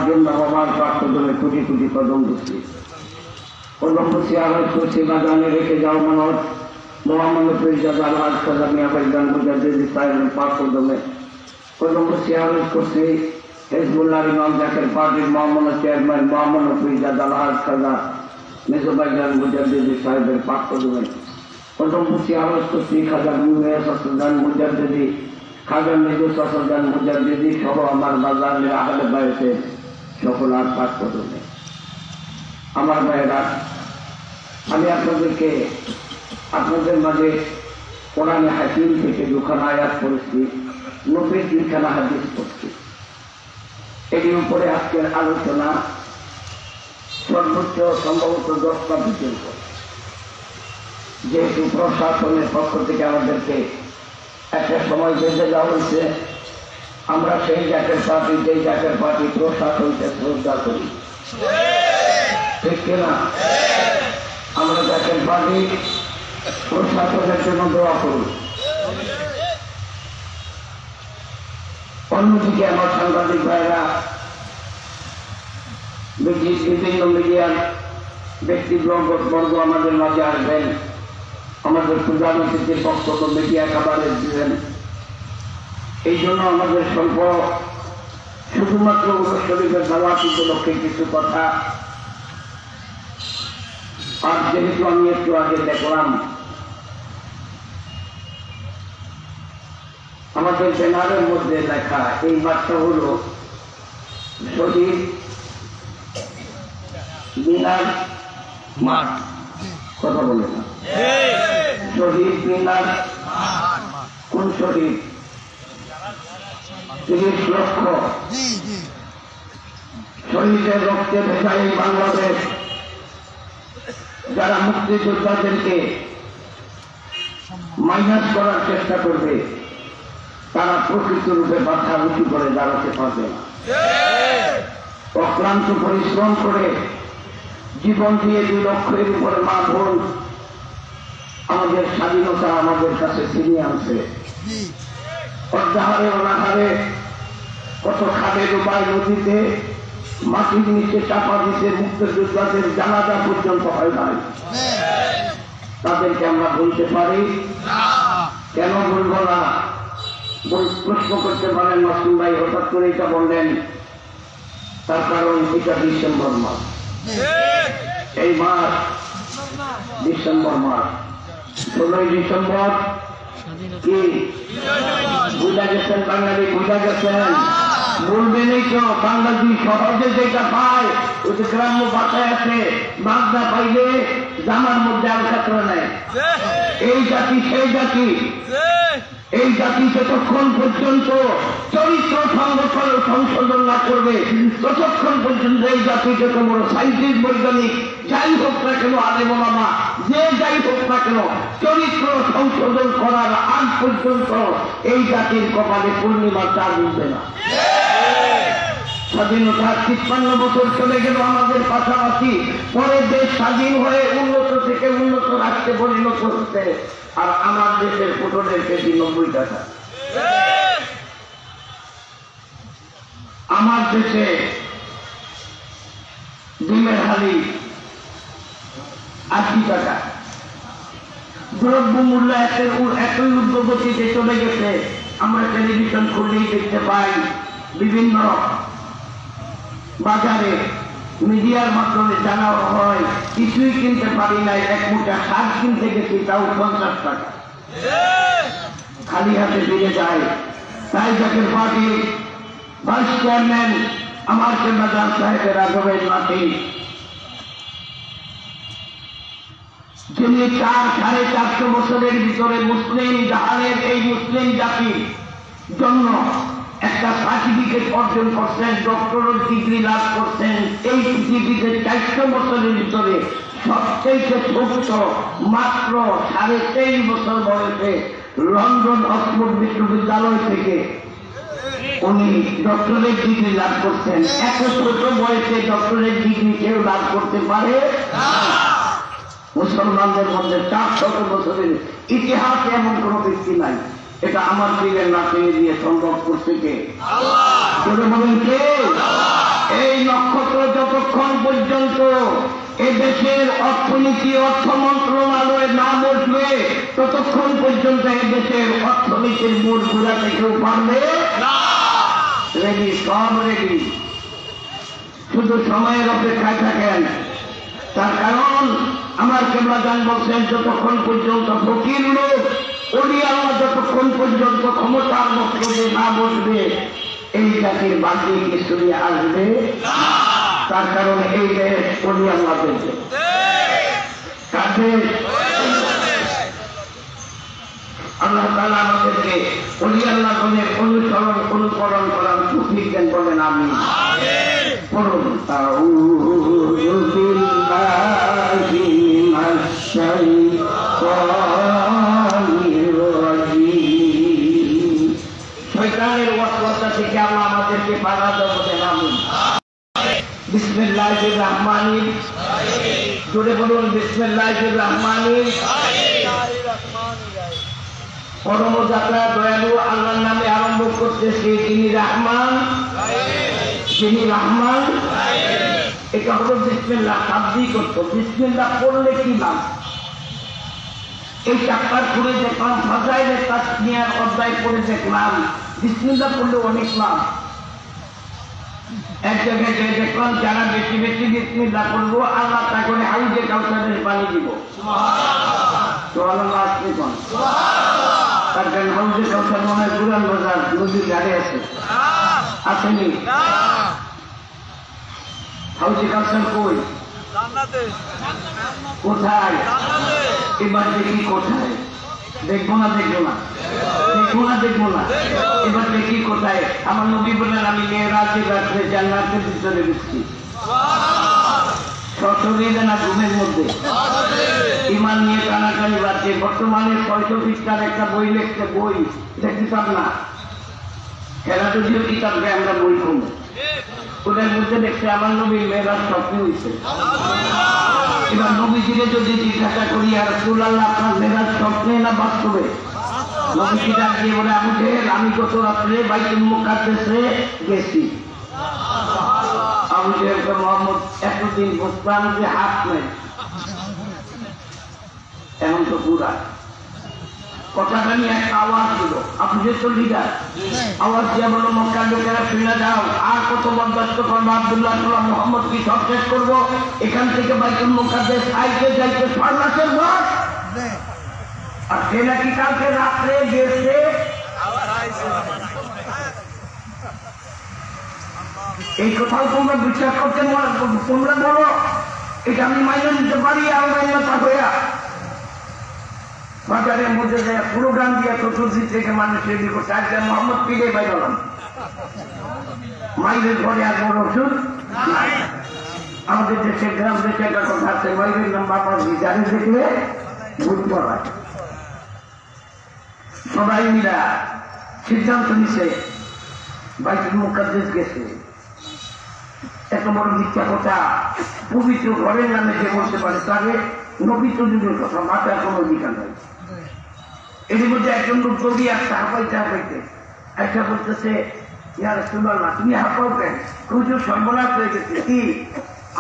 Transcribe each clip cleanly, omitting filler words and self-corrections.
জন্য বাবার প্রার্থনে কোটি কোটি কদম দিচ্ছি। কদম দিচ্ছি আবার করছি বাগানে রেখে যাও মনোজ মোহাম্মদ ফিরজাদ আলহাজ খাজা মিয়া ভাইজান মুজাদ্দিদ সাহেবের পাক কদমে কদম দিচ্ছি আবার করছি হিজবুল্লাহ ইমাম জাকের পার্টির মোহাম্মদ চেয়ারম্যান মোহাম্মদ ফিরজাদ আলহাজ খাজা মেজো ভাইজান মুজাদ্দিদ সাহেবের পাক কদমে কদম দিচ্ছি আবার করছি খাজা মুজাদ্দিদ মুজাদ্দিদি খাজা মেজো সসদান মুজাদ্দিদি সহ আমার বাজারের আহলে বাইতের সকল আর পাক কদমে। আমার ভাইয়েরা, আমি আপনাদেরকে আপনাদের মাঝে কোরআনে হাকিম থেকে দুখানা আয়াত পড়েছি, 90 হাদিস পড়ছি। এর উপরে আজকের আলোচনা সর্বোচ্চ সম্ভবত 10টা পর্যন্ত, যেহেতু প্রশাসনের পক্ষ থেকে আমাদেরকে একটা সময় বেঁধে দেওয়া হয়েছে। আমরা সেই জাতীয় পার্টি যেই জাতীয় পার্টি প্রশাসনকে শ্রদ্ধা করি, ঠিক কিনা? আমরা জাতীয় পার্টি প্রশাসনের জন্য দোয়া করি। অন্যদিকে আমার সাংবাদিক ভাইরা, বিভিন্ন মিডিয়ার ব্যক্তিবর্গ আমাদের মাঝে আসবেন, আমাদের প্রধান অতিথির বক্তব্য মিডিয়া খাবারের দিবেন। এই জন্য আমাদের স্বল্প শুধুমাত্র উরস শরীফের দাওয়াত উপলক্ষে কিছু কথা। আর যেহেতু আমি একটু আগে দেখলাম আমাদের ব্যানারের মধ্যে লেখা এই বার্তা হল শহীদ মিনার মাঠ, কথা বলে না, শহীদ মিনার কোন শহীদ? 30 লক্ষ শহীদের রক্তে ভেজা এই বাংলাদেশ, যারা মুক্তিযোদ্ধাদেরকে মাইনাস করার চেষ্টা করবে তারা প্রকৃত রূপে বাধা উঁচু করে দাঁড়াতে পারবে না। অক্লান্ত পরিশ্রম করে জীবন দিয়ে 2 লক্ষের উপরে মা বোন আমাদের স্বাধীনতা আমাদের কাছে ছিনিয়ে আনছে। অর্ধাহারে অনাহারে কত খাবে ডোবায় নদীতে মাটির নিচে চাপা দিতে মুক্তিযোদ্ধাদের জানাজা পর্যন্ত হয় নাই। তাদেরকে আমরা বলতে পারি? কেন বলব না? প্রশ্ন করতে পারেন মাসুম ভাই, হঠাৎ করে এটা বললেন। তার কারণ এটা ডিসেম্বর মাস, এই মাস ডিসেম্বর মাস, 16 ডিসেম্বর কি বুঝা গেছেন? বাঙালি বুঝা গেছেন? বলবেনই তো, বাংলাদেশ সহজে যেটা পায় ওই যে গ্রাম্য ভাষায় আছে, বাগদা পাইলে জামার মধ্যে আলকাতরা নেয়। এই জাতি সেই জাতি, এই জাতি যতক্ষণ পর্যন্ত চরিত্র সংশোধন না করবে ততক্ষণ পর্যন্ত এই জাতি যত বড় সাইন্টিস্ট বৈজ্ঞানিক যাই হোক না কেন, আলেম ওলামা যে যাই হোক না কেন, চরিত্র সংশোধন করার আগ পর্যন্ত এই জাতির কপালে পূর্ণিমা চাঁদ উঠবে না। স্বাধীনতা 53 বছর চলে গেল আমাদের পাশাপাশি, পরে দেশ স্বাধীন হয়ে উন্নত থেকে উন্নত রাষ্ট্রে পরিণত হচ্ছে, আর আমার দেশের পটলের কেজি 90 টাকা। আমার দেশে ডিমের হালি 80 টাকা। দ্রব্য মূল্য একই উদ্যোগতিতে চলে গেছে। আমরা টেলিভিশন খুললেই দেখতে পাই বিভিন্ন বাজারে মিডিয়ার মাধ্যমে জানা হয় কিছুই কিনতে পারি নাই, 1 মুঠা শাক কিনতে গেছি তাও 50 টাকা, খালি হাতে ফিরে যায়। তাই জাতীয় পার্টির ভাইস চেয়ারম্যান আমার চেম্বাজান সাহেবের আগ্রহের মাটি, যিনি 4-450 বছরের ভিতরে মুসলিম জাহানের এই মুসলিম জাতির জন্য একটা সার্টিফিকেট অর্জন করছেন, ডক্টরেট ডিগ্রি লাভ করছেন। এই পৃথিবীতে 400 বছরের ভিতরে সবচেয়ে ছোট মাত্র 23.5 বছর বয়সে লন্ডন অক্সফোর্ড বিশ্ববিদ্যালয় থেকে উনি ডক্টরেট ডিগ্রি লাভ করছেন। এত ছোট বয়সে ডক্টরেট ডিগ্রি কেউ লাভ করতে পারে? মুসলমানদের মধ্যে 400 বছরের ইতিহাসে এমন কোন ব্যক্তি নাই। এটা আমার পীরের নাতিনি দিয়ে সম্ভব করছে কে? বলেন কে? এই যতক্ষণ পর্যন্ত এদেশের অর্থনীতি অর্থ মন্ত্রণালয়ে না বসবে ততক্ষণ পর্যন্ত এদেশের অর্থনীতির মূল ঘুরাতে কেউ পারবে না। রেডি, সব রেডি, শুধু সময়ের অপেক্ষায় থাকেন। তার কারণ আমার কেবলাদান বলছেন যতক্ষণ পর্যন্ত ফকির লোক ওলি আল্লাহ যতক্ষণ পর্যন্ত ক্ষমতার মতলবে না বসবে এই জাতির বাকি কিছু আসবে না। তার কারণ এই দেশ ওলি আল্লাহ দেশে কাদের আল্লাহ তাআলা আমাদেরকে ওলি আল্লাহ গণের অনুসরণ অনুকরণ করার তৌফিক দেন বলেন আমিন। পড়ুন আউযু বিল্লাহি মিনাশ শাইতানির রাজীম। শয়তানের ওয়াসওয়াসা থেকে আল্লাহ আমাদেরকে বাধা দেন বলেন আমিন। বিসমিল্লাহির রহমানির রহিম, জোরে বলুন বিসমিল্লাহির রহমানির পরম যাত্রা দয়ালু আল্লাহর নামে আরম্ভ করতেছি, যিনি রহমান যিনি রহমান। এটা হলো বিসমিল্লাহ শাব্দিক অর্থ। বিসমিল্লাহ পড়লে কি লাভ? এই চাপ্টার পড়ে দেখলাম, ফাজাইলের তাসমিয়ার অধ্যায় পড়ে দেখলাম বিসমিল্লাহ পড়লে অনেক লাভ। এক জায়গায় গিয়ে দেখলাম যারা বেশি বেশি বিসমিল্লাহ পড়বো আল্লাহ তা করে হাউজে কাউসারের পানি দিব। সুবহানাল্লাহ, আপনি কোন তার কারণ হাউজে কাউসার মনে হয় পুরান বাজার নদীর ধারে আছে, আসেনি? হাউজে কাউসার কই? কোথায়? এবার দেখি কোথায়। দেখবো না দেখবো না দেখবো না দেখবো না এবার দেখি কোথায়। আমার নবী বললেন আমি মেয়েরাজের রাত্রে জান্নাতের ভিতরে দিচ্ছি, সশরীরে না ঘুমের মধ্যে। ইমান নিয়ে টানাটানি বাড়ছে। বর্তমানে 600 পৃষ্ঠার একটা বই লিখছে, বই এটা কিতাব না, এরা যদিও কিতাব দেয় আমরা বই কমে। ওদের মধ্যে দেখছে আমার নবীর মেয়েরাজ স্বপ্ন হয়েছে। এবার নবীজিরে যদি জিজ্ঞাসা করি আর রাসূলুল্লাহ আপনার মেয়েরাজ স্বপ্নে না বাস্তবে? নবীজি ডাক দিয়ে বলে আবু জেহেল আমি গত রাত্রে বাইতুল মুকাদ্দাসে গেছি। আবু জেহেলকে মোহাম্মদ এতদিন বুঝতাম যে হাত নেই, এখন তো পুরা কথাটা নিয়ে একটা আওয়াজ দিল। আপনি যে তো লিডার, আওয়াজ দিয়ে বলো মক্কার লোকেরা শুনে যাও, আর কত বরদাস্ত করবো? আব্দুল্লাহ মোহাম্মদ কি সব শেষ করবো? এখান থেকে বাইতুল মুকাদ্দাস আইতে যাইতে 6 মাসের বয়স, আর সে নাকি কালকে রাত্রে গেছে। এই কথাও তোমরা বিশ্বাস করতে তোমরা বলো এটা আমি মাইনে নিতে পারি? আর মাইনতা হইয়া বাজারের মধ্যে পুরো গান দিয়া চতুর্দিক থেকে মানুষ রেডি করছে। আজকে মোহাম্মদ পিলে বাইরালাম, মাইলের ঘরে আর বড় ওষুধ। আমাদের দেশে গ্রাম দেশে একটা কথা আছে, মাইলের নাম বাবা যারে দেখলে ভূত পড়ায়। সবাই মিলা সিদ্ধান্ত নিছে বাইতুল মুকাদ্দাস গেছে। এত বড় মিথ্যা কথা পবিত্র ঘরের নামে যে বলতে পারে তাকে নবীত যুগের কথা, মাথার কোনো অধিকার নাই। এর মধ্যে একজন লোক যদি একটা হাঁপাইতে একটা বলতেছে ইয়া রাসূলুল্লাহ তুমি হাঁপাও কেন? হুজুর সর্বনাশ হয়ে গেছে। কি?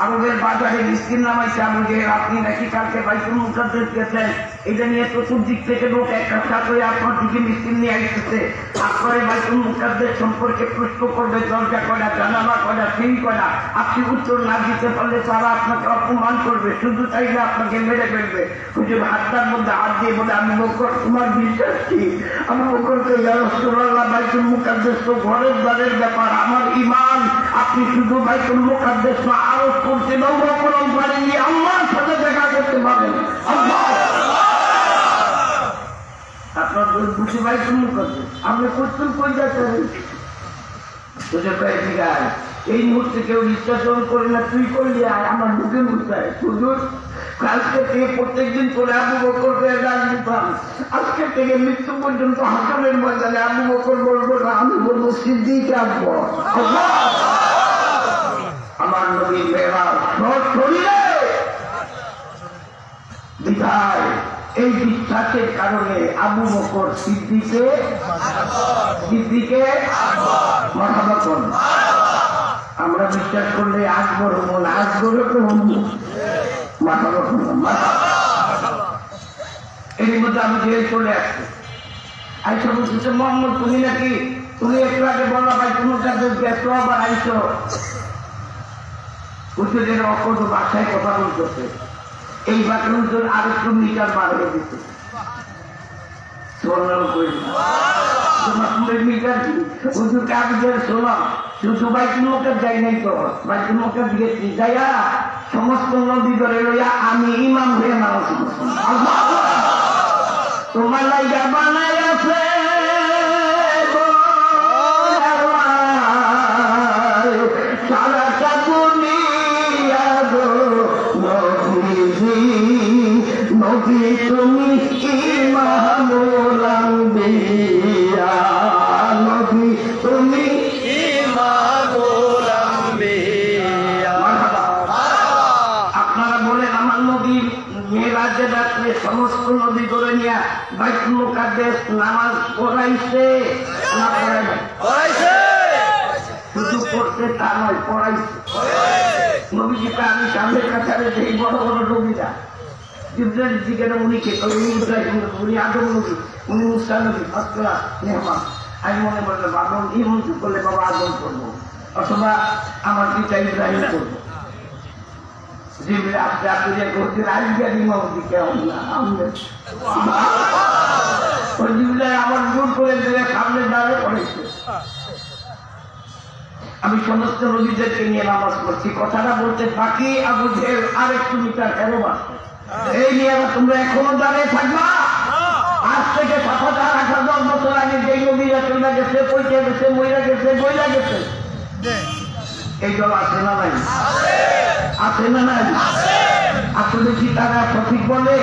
আরবের বাজারে মিসকিন নামাইছে আবু জেহেল, আপনি নাকি কালকে বাইতুল মুকাদ্দাস গেছেন, এটা নিয়ে চতুর্দিক থেকে লোক একটা করে আপনার দিকে মিসকিন নিয়ে আসতেছে। আপনার বাইতুল মুকাদ্দাস সম্পর্কে প্রশ্ন করবে, দরজা করা জানালা করা সিঁড়ি করা, আপনি উত্তর না দিতে পারলে তারা আপনাকে অপমান করবে, শুধু চাইলে আপনাকে মেরে ফেলবে। হুজুর হাতটার মধ্যে হাত দিয়ে বলে আমি বকর তোমার বিশ্বাস কি? আমি বকরকে ইয়া রাসূলুল্লাহ বাইতুল মুকাদ্দাস তো ঘরের দ্বারের ব্যাপার, আমার ঈমান আপনি শুধু বাইতুল মুকাদ্দাস না আরো করতে নবকরণ পারেননি, আল্লাহর সাথে দেখা করতে পারেন। আপনার বুঝে বাইতুল মুকাদ্দাস আপনি করতেন কই যাচ্ছেন? এই মুহূর্তে কেউ নির্যাতন করে না, তুই করলি আয় আমার বুকে মুছায়। হুজুর কালকে থেকে প্রত্যেকদিন করে আবু বকরকে ডাক দিতাম, আজকে থেকে মৃত্যু পর্যন্ত হাসানের ময়দানে আবু বকর বলবো না, আমি বলবো সিদ্দিক আকবর। আমার নবীর মেয়েরাজ সব শরীরে বিধায় এই বিশ্বাসের কারণে আবু বকর সিদ্দিকে মারহাবা করুন। আমরা বিশ্বাস করলে আসবর হবো না, আসবর মাথা রকম এর মধ্যে আমি জেল চলে আসছি। আইসা বলতেছে মোহাম্মদ তুমি নাকি তুমি একটু আগে বলা ভাই তোমার কাছে ব্যস্ত আবার আইসো হুজুরের অকট ভাষায় কথা বলতেছে। এই বাকি হুজুর আর একটু মিটার বার হয়ে দিচ্ছে। মিটার কি হুজুরকে আমি যে শোনাম শুধু বাইতুল মুকাদ্দাস যাই নাই তো বাইতুল মুকাদ্দাস গেছি যাইয়া সমস্ত নদী ধরে লইয়া আমি ইমাম হয়ে নামাজ পড়ছি। তোমার লাইগা বানাই আছে সারাটা দুনিয়া গো নবী তুমি ইমামুল আম্বিয়া নবী তুমি ইমামুল আম্বিয়া। আপনারা বলেন আমার নবী মেরাজে রাত্রে সমস্ত নদী করে নিয়ে বাইতুল মুকাদ্দাস নামাজ পড়াইছে না পড়াইছে? শুধু পড়তে তা নয় পড়াইছে। নবীজিকে আমি সামনের কাছারে সেই বড় বড় নবীরা জিবরাইল জিজ্ঞাসা উনি কে উনি ইব্রাহিম উনি আদম নবী উনি মুসা নবী ফাতরা মেহমান। আমি মনে মনে ভাবলাম এই মন্ত্র করলে বাবা আদম করবো অথবা আমার পিতা ইব্রাহিম করবো। জিবরাইল আপনি আপনি যে করছেন আজকে ইমাম দিকে ওই জিবরাইল আমার দূর করে দিলে সামনে দাঁড়ে পড়েছে। আমি সমস্ত নবীদেরকে নিয়ে নামাজ পড়ছি। কথাটা বলতে বাকি আবু জেহেল আর একটু মিটার কেন বাড়ছে এই নিয়ে তোমরা এখনো দাঁড়িয়ে থাকবা? আজ থেকে ৭,০০০-৮,০০০ বছর আগে যেই নবীরা চলে গেছে পৈতে গেছে মইরা গেছে বইলা গেছে এই দল আছে না নাই? আছে না নাই? আসলে কি তারা সঠিক বলে?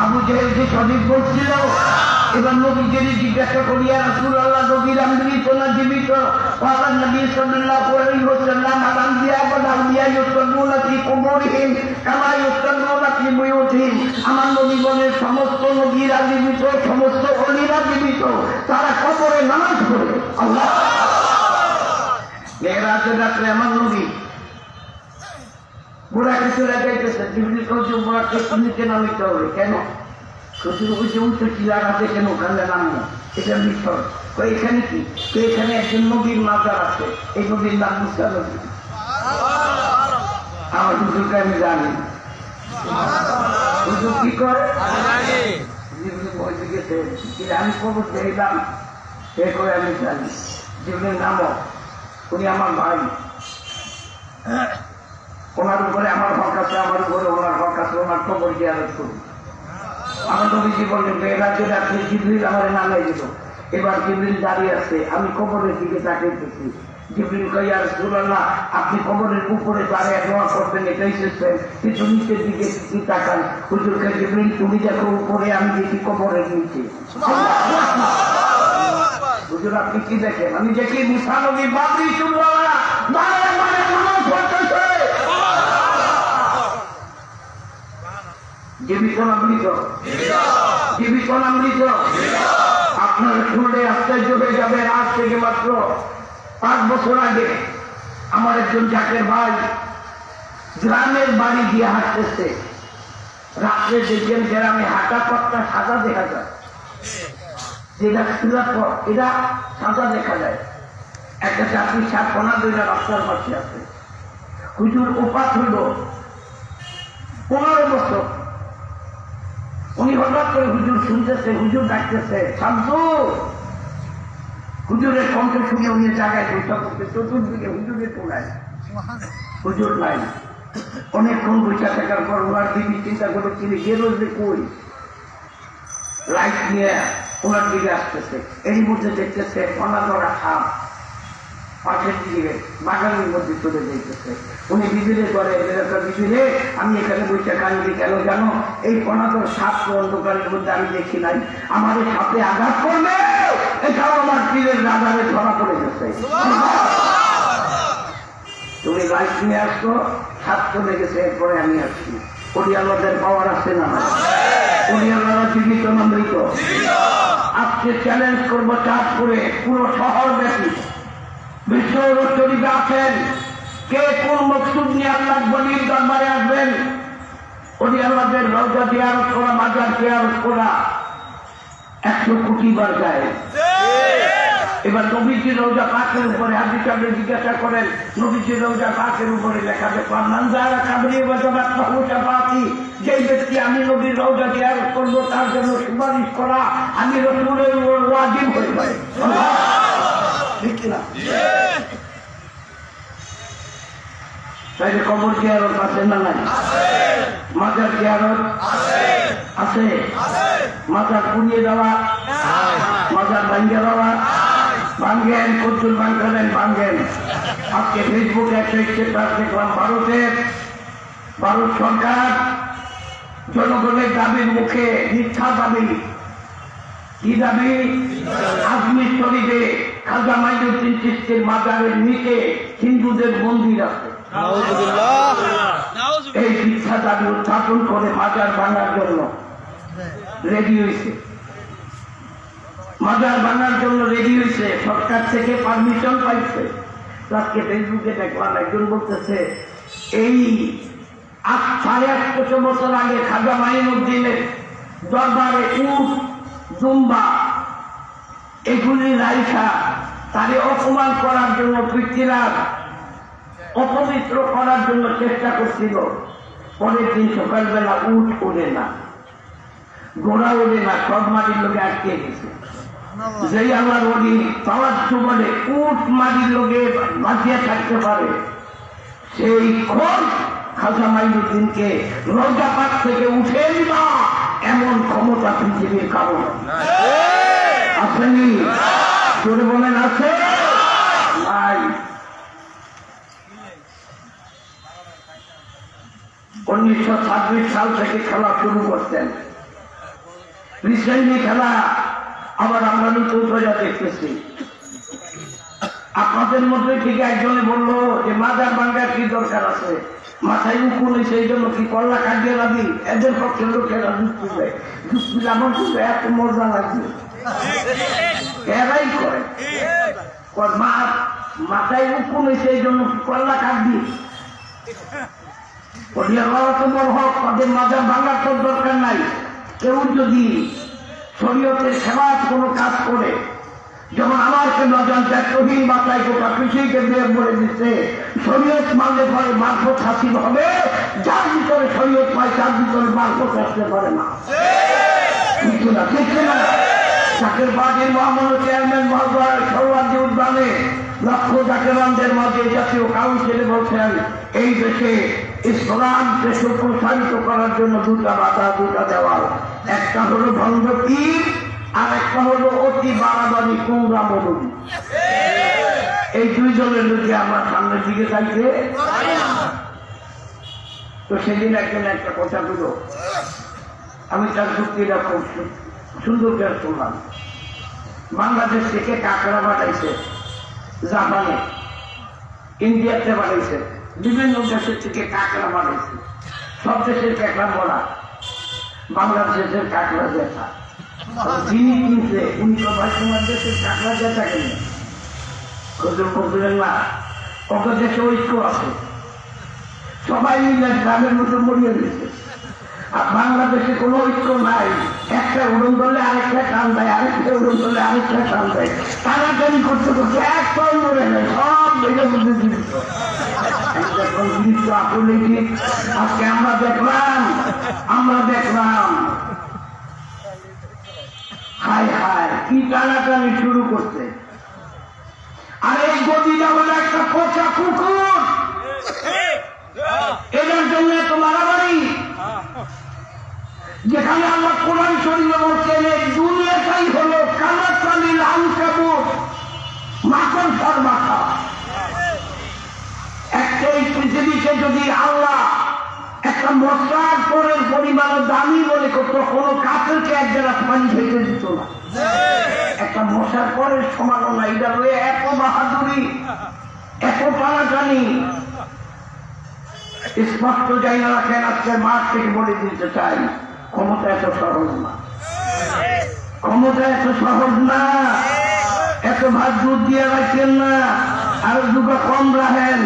আবু জেহেল যে সঠিক বলছিল। এবার নবীদের জিজ্ঞাসা করিয়া রাসূলুল্লাহ নবীর আমৃত না জীবিত? ওয়াকান নবী সাল্লাল্লাহু আলাইহি ওয়াসাল্লাম আলাম দিয়া বলাম দিয়া ইউসাল্লুনা ফি কুবুরিহিম কামা ইউসাল্লুনা ফি বুয়ুতিহিম। আমার নবী বলেন সমস্ত নবীরা জীবিত, সমস্ত ওলিরা জীবিত, তারা কবরে নামাজ পড়ে। আল্লাহ মেরাজের রাত্রে আমার নবী বুড়াকে চলে যাইতেছে। জিবরিল কইছে বুড়াকে নিচে নামিতে হবে। কেন? উঁচু চিলার আছে কেন ওখানে নামবো? এটা মিশর। এখানে কি? এখানে একজন নবীর মাজার আছে, এই নবীর নাম মুসা নবী। আমার হুজুরকে আমি জানি। হুজুর কি করে আমি খবর চাইলাম সে করে আমি জানি। জীবনের নামও উনি আমার ভাই, ওনার উপরে আমার হক আছে, আমার উপরে ওনার হক আছে, ওনার খবর জিয়ারত করি। আমার নবীজি বললেন মেরাজের রাত্রে জিবরিল আমার নামে দিল। এবার জিবরিল দাঁড়িয়ে আছে, আমি কবরের দিকে তাকাইতেছি। জিবরিল কই ইয়া রাসূলুল্লাহ আপনি কবরের উপরে দাঁড়িয়ে দোয়া করবেন এটাই চেষ্টেন, কিন্তু নিচের দিকে কি তাকান? হুজুর কে জিবরিল তুমি দেখো উপরে, আমি দেখি কবরের নিচে। হুজুর আপনি কি দেখেন? আমি দেখি মুসা নবী বাবরি চুল্লাহ দাঁড়িয়ে নামাজ পড়তেছে। জীবিত না মৃত? জীবিত না মৃত? আপনার শুনলে আশ্চর্য হয়ে যাবে। আজ থেকে মাত্র 5 বছর আগে আমার একজন চাকের ভাই গ্রামের বাড়ি দিয়ে হাঁটতেছে। রাত্রে দেখবেন গ্রামে হাঁটা পথটা সাদা দেখা যায়, যেটা খোলা পথ এটা সাদা দেখা যায়। একটা চাকরির 7-15 রাস্তার পাশে আছে। হুজুর উপাস হইল 15 বছর। উনি হঠাৎ করে হুজুর শুনতেছে, হুজুর ডাকতেছে শামসু। হুজুরের কণ্ঠ শুনে উনি জায়গায় বৈঠক করতে চতুর্দিকে হুজুরের টোলায়, হুজুর নাই। অনেকক্ষণ বৈঠা থাকার পর ওনার দিদি চিন্তা করে তিনি গেল যে কই, লাইট নিয়ে ওনার দিকে আসতেছে। এর মধ্যে দেখতেছে ফনা ধরা সাপ পাশের দিকে বাগানের মধ্যে চলে যাইতেছে। উনি বিবিরে করে বিবিরে আমি এখানে বৈঠা কান্দি কেন জানো? এই ফনাধর সাপ অন্ধকারের মধ্যে আমি দেখি নাই, আমাদের সাথে আঘাত করবে, এটাও আমার পীরের রাজারে ধরা পড়ে গেছে। তুমি লাইট নিয়ে আসতো, সাপ চলে গেছে, এরপরে আমি আসছি। ওলিয়াল্লাহদের পাওয়ার আসছে না? ওলিয়াল্লাহরা জীবিত না মৃত? আজকে চ্যালেঞ্জ করবো চাঁদপুরে পুরো শহর ব্যাপী বিশ্ব শরীফে আছেন, কে কোন মকসুদ নিয়ে আল্লাহ বলির দরবারে আসবেন? উনি আমাদের রওজা জিয়ারত করা, মাজার জিয়ারত করা 100 কোটি বার যায়। এবার নবীজির রওজা পাকের উপরে হাদিস আপনি জিজ্ঞাসা করেন, নবীজির রওজা পাকের উপরে লেখা দেখো মানজারা কাবরি ওয়াজাবাত লাহু শাফাআতি, যেই ব্যক্তি আমি নবীর রওজা জিয়ারত করব তার জন্য সুপারিশ করা আমি রাসূলের ওয়াজিব হয়ে যায়। ঠিক না? তাইলে কবর জিয়ারত আছে না নাই? মাজার জিয়ারত আছে? মাজার পুড়িয়ে দেওয়া, মাজার ভাঙ্গে দেওয়া, ভাঙ্গেন, কচুর ভাঙলেন ভাঙ্গেন। আজকে ফেসবুকে একটা স্ট্যাটাস দেখলাম, ভারত সরকার জনগণের দাবির মুখে মিথ্যা দাবি, কি দাবি? আজমির শরীফে খাজা মাইনুদ্দিন চিশতির মাজারের নিচে হিন্দুদের মন্দির আছে। এই মিথ্যা দাবি উত্থাপন করে মাজার ভাঙার জন্য রেডি হয়েছে, মাজার ভাঙার জন্য রেডি হয়েছে, সরকার থেকে পারমিশন পাইছে। আজকে ফেসবুকে দেখলাম একজন বলতেছে এই 850 বছর আগে খাজা মাইনুদ্দিনের দরবারে উট, দুম্বা এগুলি রাইখা তারে অপমান করার জন্য, পৃথিবীর অপবিত্র করার জন্য চেষ্টা করছিল। পরের দিন সকালবেলা উট ওড়ে না, ঘোড়া ওড়ে না, সব মাটির লোকে আটকে গেছে। যেই আমার ওলি পাওয়ার বলে উট মাটির লোকে বাঁচিয়ে থাকতে পারে, সেই ক্ষণ খাজা মাইনুদ্দিনকে রওজা পাক থেকে উঠে দিবা এমন ক্ষমতা পৃথিবীর কারণ আসেনি। জোরে বলেন আছে? নাই। 1926 সাল থেকে খেলা শুরু করতেন, রিসেন্টলি খেলা আবার আমরা নতুন প্রজা দেখতেছি। আপনাদের মধ্যে থেকে একজনে বললো যে মাজার ভাঙ্গার কি দরকার আছে, মাথায় উকুন সেই জন্য কি কল্লা কাটিয়ে লাগি? এদের পক্ষে লোকেরা দুধ তুলবে, দুধ তুলে আমার তুলবে এত মজা লাগবে, এরাই করে মাথায় উকুন সেই জন্য কি কল্লা কাটবি? তোমার হক, তাদের মাজার ভাঙার তো দরকার নাই। কেউ যদি শরীয়তের সেবায় কোনো কাজ করে, যেমন আমার নজন ত্যাগহীন বাচ্চায় গোটা কৃষিকে বিয়ে বলে দিচ্ছে, শরীয়ত মানলে পরে মারফত হাসিল হবে, যার ভিতরে শরীয়ত পায় তার ভিতরে মারফত আসতে পারে না। ঠিক না? জাকের পার্টির মহামান্য চেয়ারম্যান মহোদয় সৌরাজ্য উদ্যানে লক্ষ জাকেরানদের মাঝে জাতীয় কাউন্সিলে বলছেন এই দেশে ইসলামকে সুপ্রসারিত করার জন্য দুটা বাধা, দুটা দেওয়াল, একটা হলো ভণ্ড পীর আর একটা হলো অতি বাড়াবাড়ি কুমড়া মরুদি। এই দুইজনের লোকে আমার সামনের দিকে চাইছে। তো সেদিন একজন একটা কথা বলল, আমি তার যুক্তিটা খুব সুন্দর করে শুনলাম। বাংলাদেশ থেকে কাঁকড়া পাঠাইছে, জাপানে, ইন্ডিয়াতে পাঠাইছে, বিভিন্ন দেশের থেকে কাঁকড়া পাঠাইছে। সব দেশের কাঁকড়া মরা, বাংলাদেশের কাঁকড়া জেঠা। যিনি কিনছে উনি তো ভাই তোমার দেশের কাঁকড়া জেঠা কেন খুঁজে বলছিলেন না? কত দেশে ঐক্য আছে, সবাই মিলে গ্রামের মধ্যে মরিয়ে দিচ্ছে। আর বাংলাদেশে কোনো ঐক্য নাই, একটা উড়ন ধরলে আরেকটা টান দেয়, আরেকটা উড়ন ধরলে আরেকটা টান দেয়, টানাটানি করতে করতে এক পাল মরে নেয়, সব ভেঙে মধ্যে জীবিত। আসলে ঠিক আজকে আমরা দেখলাম হায় হায় কি টানাটানি শুরু করছে। আর এই গদিটা হলো একটা পচা কুকুর, এটার জন্য এত মারামারি। যেখানে আমরা কোরআন শরীফে বলছেন এই দুনিয়াটাই হলো কালাকালিল আনকাবুত, মাখন সর মাথা। একটা এই পৃথিবীকে যদি আল্লাহ একটা মশলার পরের পরিমাণ দামি বলে করতো, কোনো কাপড়কে এক গ্লাস পানি খেতে দিত না। একটা মশার পরের সমান না, এটা রয়ে এত বাহাদুরি, এত টানাটানি। স্পষ্ট জায়গা রাখেন, আজকে মাঠ থেকে বলে দিতে চাই, ক্ষমতা এত সহজ না, ক্ষমতা এত সহজ না, এত ভাত দুধ দিয়ে রাখেন না। আর দুটো কম রাখেন।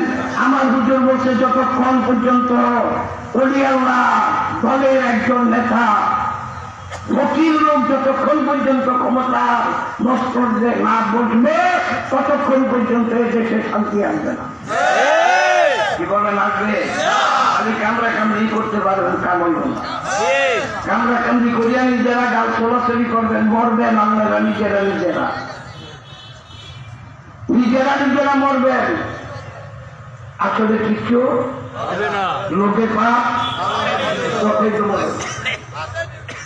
আমার হুজুর বলছে যতক্ষণ পর্যন্ত ওলি আল্লাহ দলের একজন নেতা ফকির লোক যতক্ষণ পর্যন্ত ক্ষমতার মস্তকে না বসবে ততক্ষণ পর্যন্ত দেশে শান্তি আসবে না। কি বলেন আসবে? খালি কামড়া কামড়ি করতে পারবেন, কাম হইব না। কামড়া কামড়ি করিয়া নিজেরা গাল চলাচলি করবেন, মরবেন আপনারা নিজেরা নিজেরা নিজেরা নিজেরা মরবেন। আসলে কিছু লোকে পাপ চোখে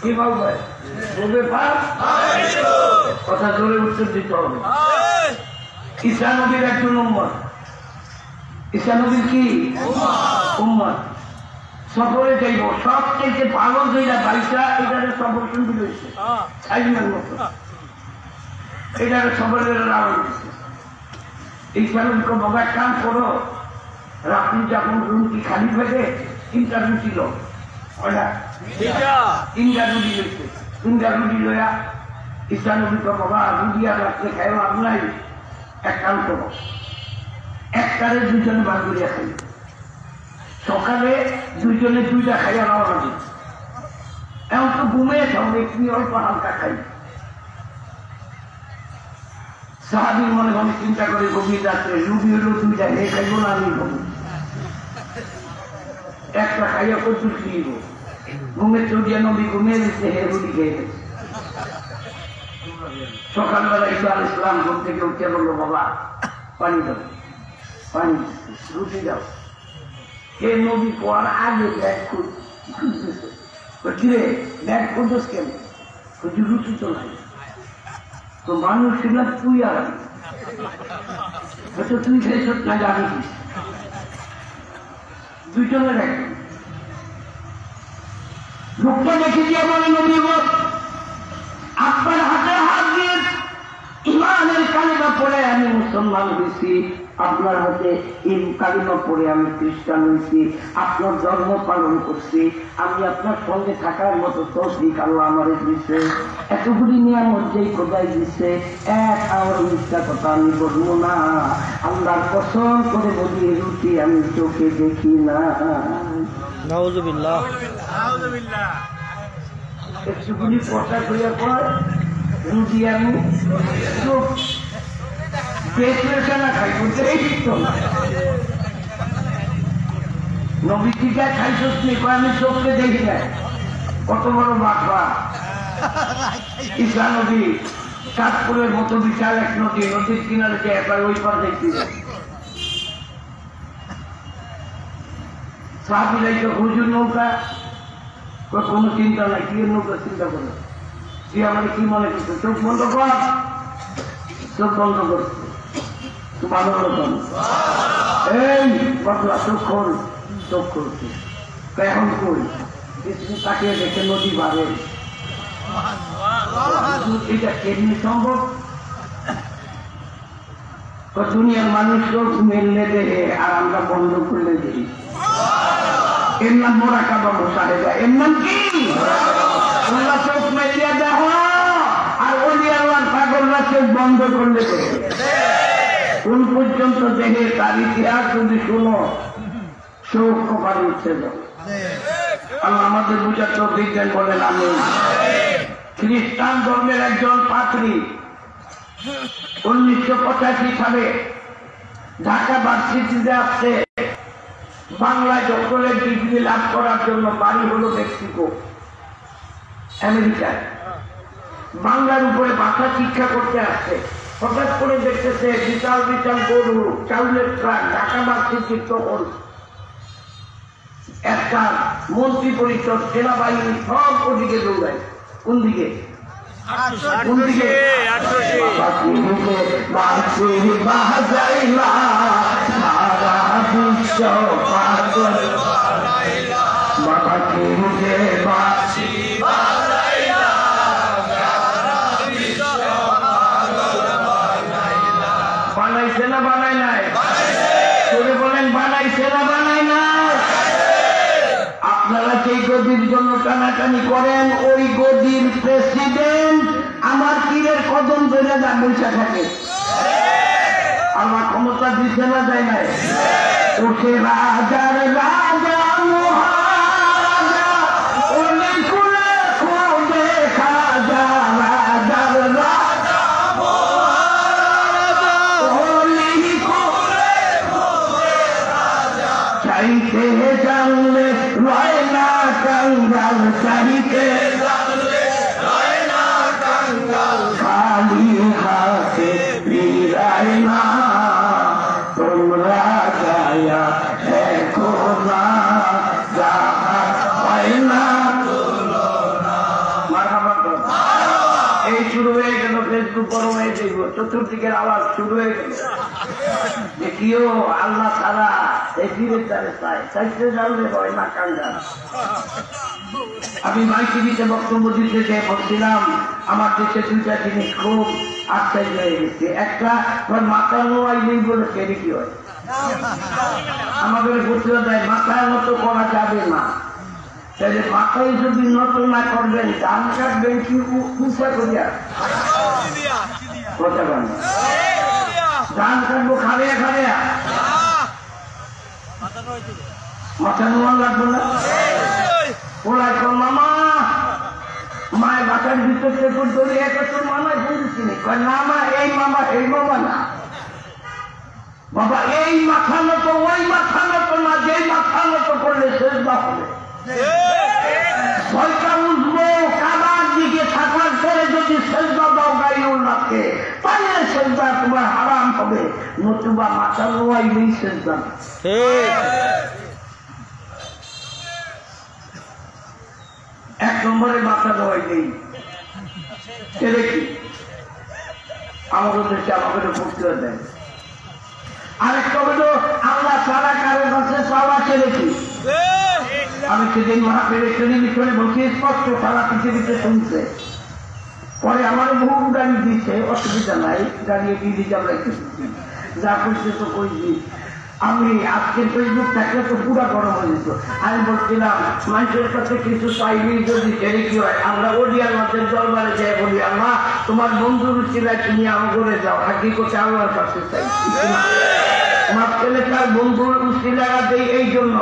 কি বলবে? লোকে পাপ কথা জোরে উত্তর দিতে হবে। ঈসা নবীর একজন উম্মত। ঈসা নবীর কি উম্মত? সফরে যাইব সবচেয়ে ভালো যেটা বাইশা এটারে সফর শুনতে হয়েছে সাইজমের মতো, এটারে সফরের রাউন্ড দিচ্ছে। ঈসা নবীকে বাবা কাম করো, রাত্রি যখন রুটি খালি ফেলে 3টা রুটি লো, তিনটা রুটি লইছে। 3টা রুটি লইয়া ঈসা নবীকে বাবা রুটি আর রাত্রে খাইও আপনাই এক কাম করো, একটারে 2জনে বার করিয়া খাই, সকালে 2জনে 2টা খাইয়া রওনা দিই। এখন তো ঘুমিয়ে থাকবে, একটু অল্প হালকা খাই। সাহাবীর মনে মনে চিন্তা করে গভীর রাত্রে রুটি হলো 2টা, হে খাইব না আমি খাবো, একটা খাইয়া কচু খাইব। ঘুমের চৌরিয়া নবী ঘুমিয়ে দিচ্ছে, হে রুটি খেয়ে গেছে। সকালবেলা ঈসা আলাইহিস সালাম ঘুম থেকে উঠে বললো বাবা পানি দাও, পানি রুটি দাও। হে নবী পড়ার আগে ব্যাগ খুঁজতেছে, ব্যাগ খুঁজোস কেন? রুটি তো নাই। তো মানুষ ছিল তুই আর আমি, হয়তো তুই খেয়েছ না জানি 2জনের একজন। লোকটা দেখে দিয়ে বলে নবী আপনার হাতে হাত দিয়ে ইমানের কালিমা পড়ে আমি মুসলমান হয়েছি, আপনার হাতে কালিমা পড়ে আমি খ্রিস্টান হয়েছি, আপনার ধর্ম পালন করছি, আমি আপনার সঙ্গে থাকার মতো তৌফিক আল্লাহ আমারে দিচ্ছে। এতগুলি নিয়ামত যেই খোদাই দিচ্ছে, এক আওয়ার মিথ্যা কথা আমি বলবো না। আল্লাহর কসম করে বলি রুটি আমি চোখে দেখি না। নাউযুবিল্লাহ। একটুগুলি কথা করিয়া পর রুটি আমি চোখ দেখলে না খাই বলতে না। নবী টিকা খাইছস নি? আমি চোখে দেখি না। কত বড় বাবা! ঈসা নবী চাঁদপুরের মতো বিশাল এক নদী, নদীর কিনারে যে একবার ওই পার দেখতে যায়। সাহাবীরা তো হুজুর নৌকা, কোনো চিন্তা নাই, কি নৌকা চিন্তা করে তুই আমার কি মনে করছো? চোখ বন্ধ কর, চোখ বন্ধ করছে ভালো রকম। এই বদলা চোখ খোল, চোখ খুলছে। এখন কই কিছু তাকিয়ে দেখে নদী বাড়ে। এটা কেমনি সম্ভব? দুনিয়ার মানুষ চোখ মেললে দেহে আর আমরা বন্ধ করলে দিই। এর নাম মোরাকাবা মুসাহেবা। এর নাম কি? তোমরা চোখ মেলিয়া দেখো আর ওলি আল্লাহর পাগলরা চোখ বন্ধ করলে দেহে। কোন পর্যন্ত দেহে তার ইতিহাস যদি শুনো চোখ কপালে উঠছে যাও। আল্লাহ আমাদের বুঝার তৌফিক দেন, বলেন আমিন। খ্রিস্টান ধর্মের একজন পাত্রী 1985 সালে ঢাকা ভার্সিটিতে আসছে বাংলায় ডক্টরেট ডিগ্রি লাভ করার জন্য। বাড়ি হলো মেক্সিকো, আমেরিকায়। বাংলার উপরে ভাষা শিক্ষা করতে আসছে। হঠাৎ করে দেখতেছে বিশাল বিশাল গরু, চাউলের ট্রাক ঢাকা ভার্সিটির তখন একটা মন্ত্রী পরিষদ, সেনাবাহিনী সব ওদিকে দৌড়ায়। কোন দিকে? কোন দিকে? বানাইছে না বানাই নাই? বলেন বানাইছে না বানাই নাই? আপনারা সেই গদির জন্য টানাটানি করেন, ওই গদির প্রেসিডেন্ট আমার পীরের কদম ধরে যা বৈশা থাকে। আমার ক্ষমতা দিচ্ছে না যায় নাই ওকে রাজার রাজা মহারাজা অলি কুলে খোঁজে খাজা রাজার রাজা মহারাজা অলি কুলে খোঁজে রাজা চাইতে জানলে রয় না কাঙ্গাল চাইতে জানলে রয় না কাঙ্গাল খালি হাতে ফিরায় না তোমরা গায়া দেখো না যাহা হয় না এই শুরু হয়ে গেল ফেসবুক গরম হয়ে দেখব চতুর্দিকের আওয়াজ শুরু হয়ে গেল দেখিও আল্লাহ তারা এই পীরের দ্বারে চাইতে জানলে হয় না কাঙ্গাল আমি মাই টিভিতে বক্তব্য দিতে যে বলছিলাম আমার দেশে দুইটা জিনিস খুব আশ্চর্য হয়ে গেছে একটা মাথা নোয়াই নেই বলে সেটি কি হয় আমাদের বুঝতে দেয় মাথায় মতো করা যাবে না তাহলে মাথায় যদি নত না করবেন ধান কাটবেন কি উঁচা করিয়া কথা বলেন ধান কাটবো খাড়িয়া খাড়িয়া মাথা নোয়া লাগবে না ওরা কর মামা মায়ের বাসার ভিতর থেকে ধরে একটা তোর মামায় বলছি না মা এই মামা না বাবা এই মাথা মতো ওই মাথা মতো না যে মাথা মতো করলে সেজদা হবে ছয়টা উঠবো কাবার দিকে থাকার পরে যদি সেজদা দাও গাইউল্লাহকে তাহলে সেজদা তোমার হারাম হবে নতুবা মাথা নোয়াই নেই সেজদা এক নম্বরে মাথা দেওয়াই নেই ছেলে কি আমাদের দেশে আমাকে পড়তে দেয় আরেকটা হলো আল্লাহ সারা কারো কাছে পাওয়া ছেলে কি আমি সেদিন মহাপীর টেলিভিশনে বলছি স্পষ্ট সারা পৃথিবীতে শুনছে পরে আমার বহু গাড়ি দিচ্ছে অসুবিধা নাই গাড়ি দিয়ে দিতে আমরা একটু যা করছে তো কইছি আমি আজকের ফেসবুক থাকলে তো পুরা গরম হয়ে যেত আমি বলছিলাম মানুষের কাছে কিছু চাইলেই যদি ছেড়ে কি হয় আমরা ওডিয়ার মাঠের দরবারে যাই বলি আল্লাহ তোমার বন্ধুর ছিলায় তুমি আমগরে যাও হাকিকতে আল্লাহর কাছে চাই আমার ছেলেটার বন্ধুর উশিলারা দেই এই জন্য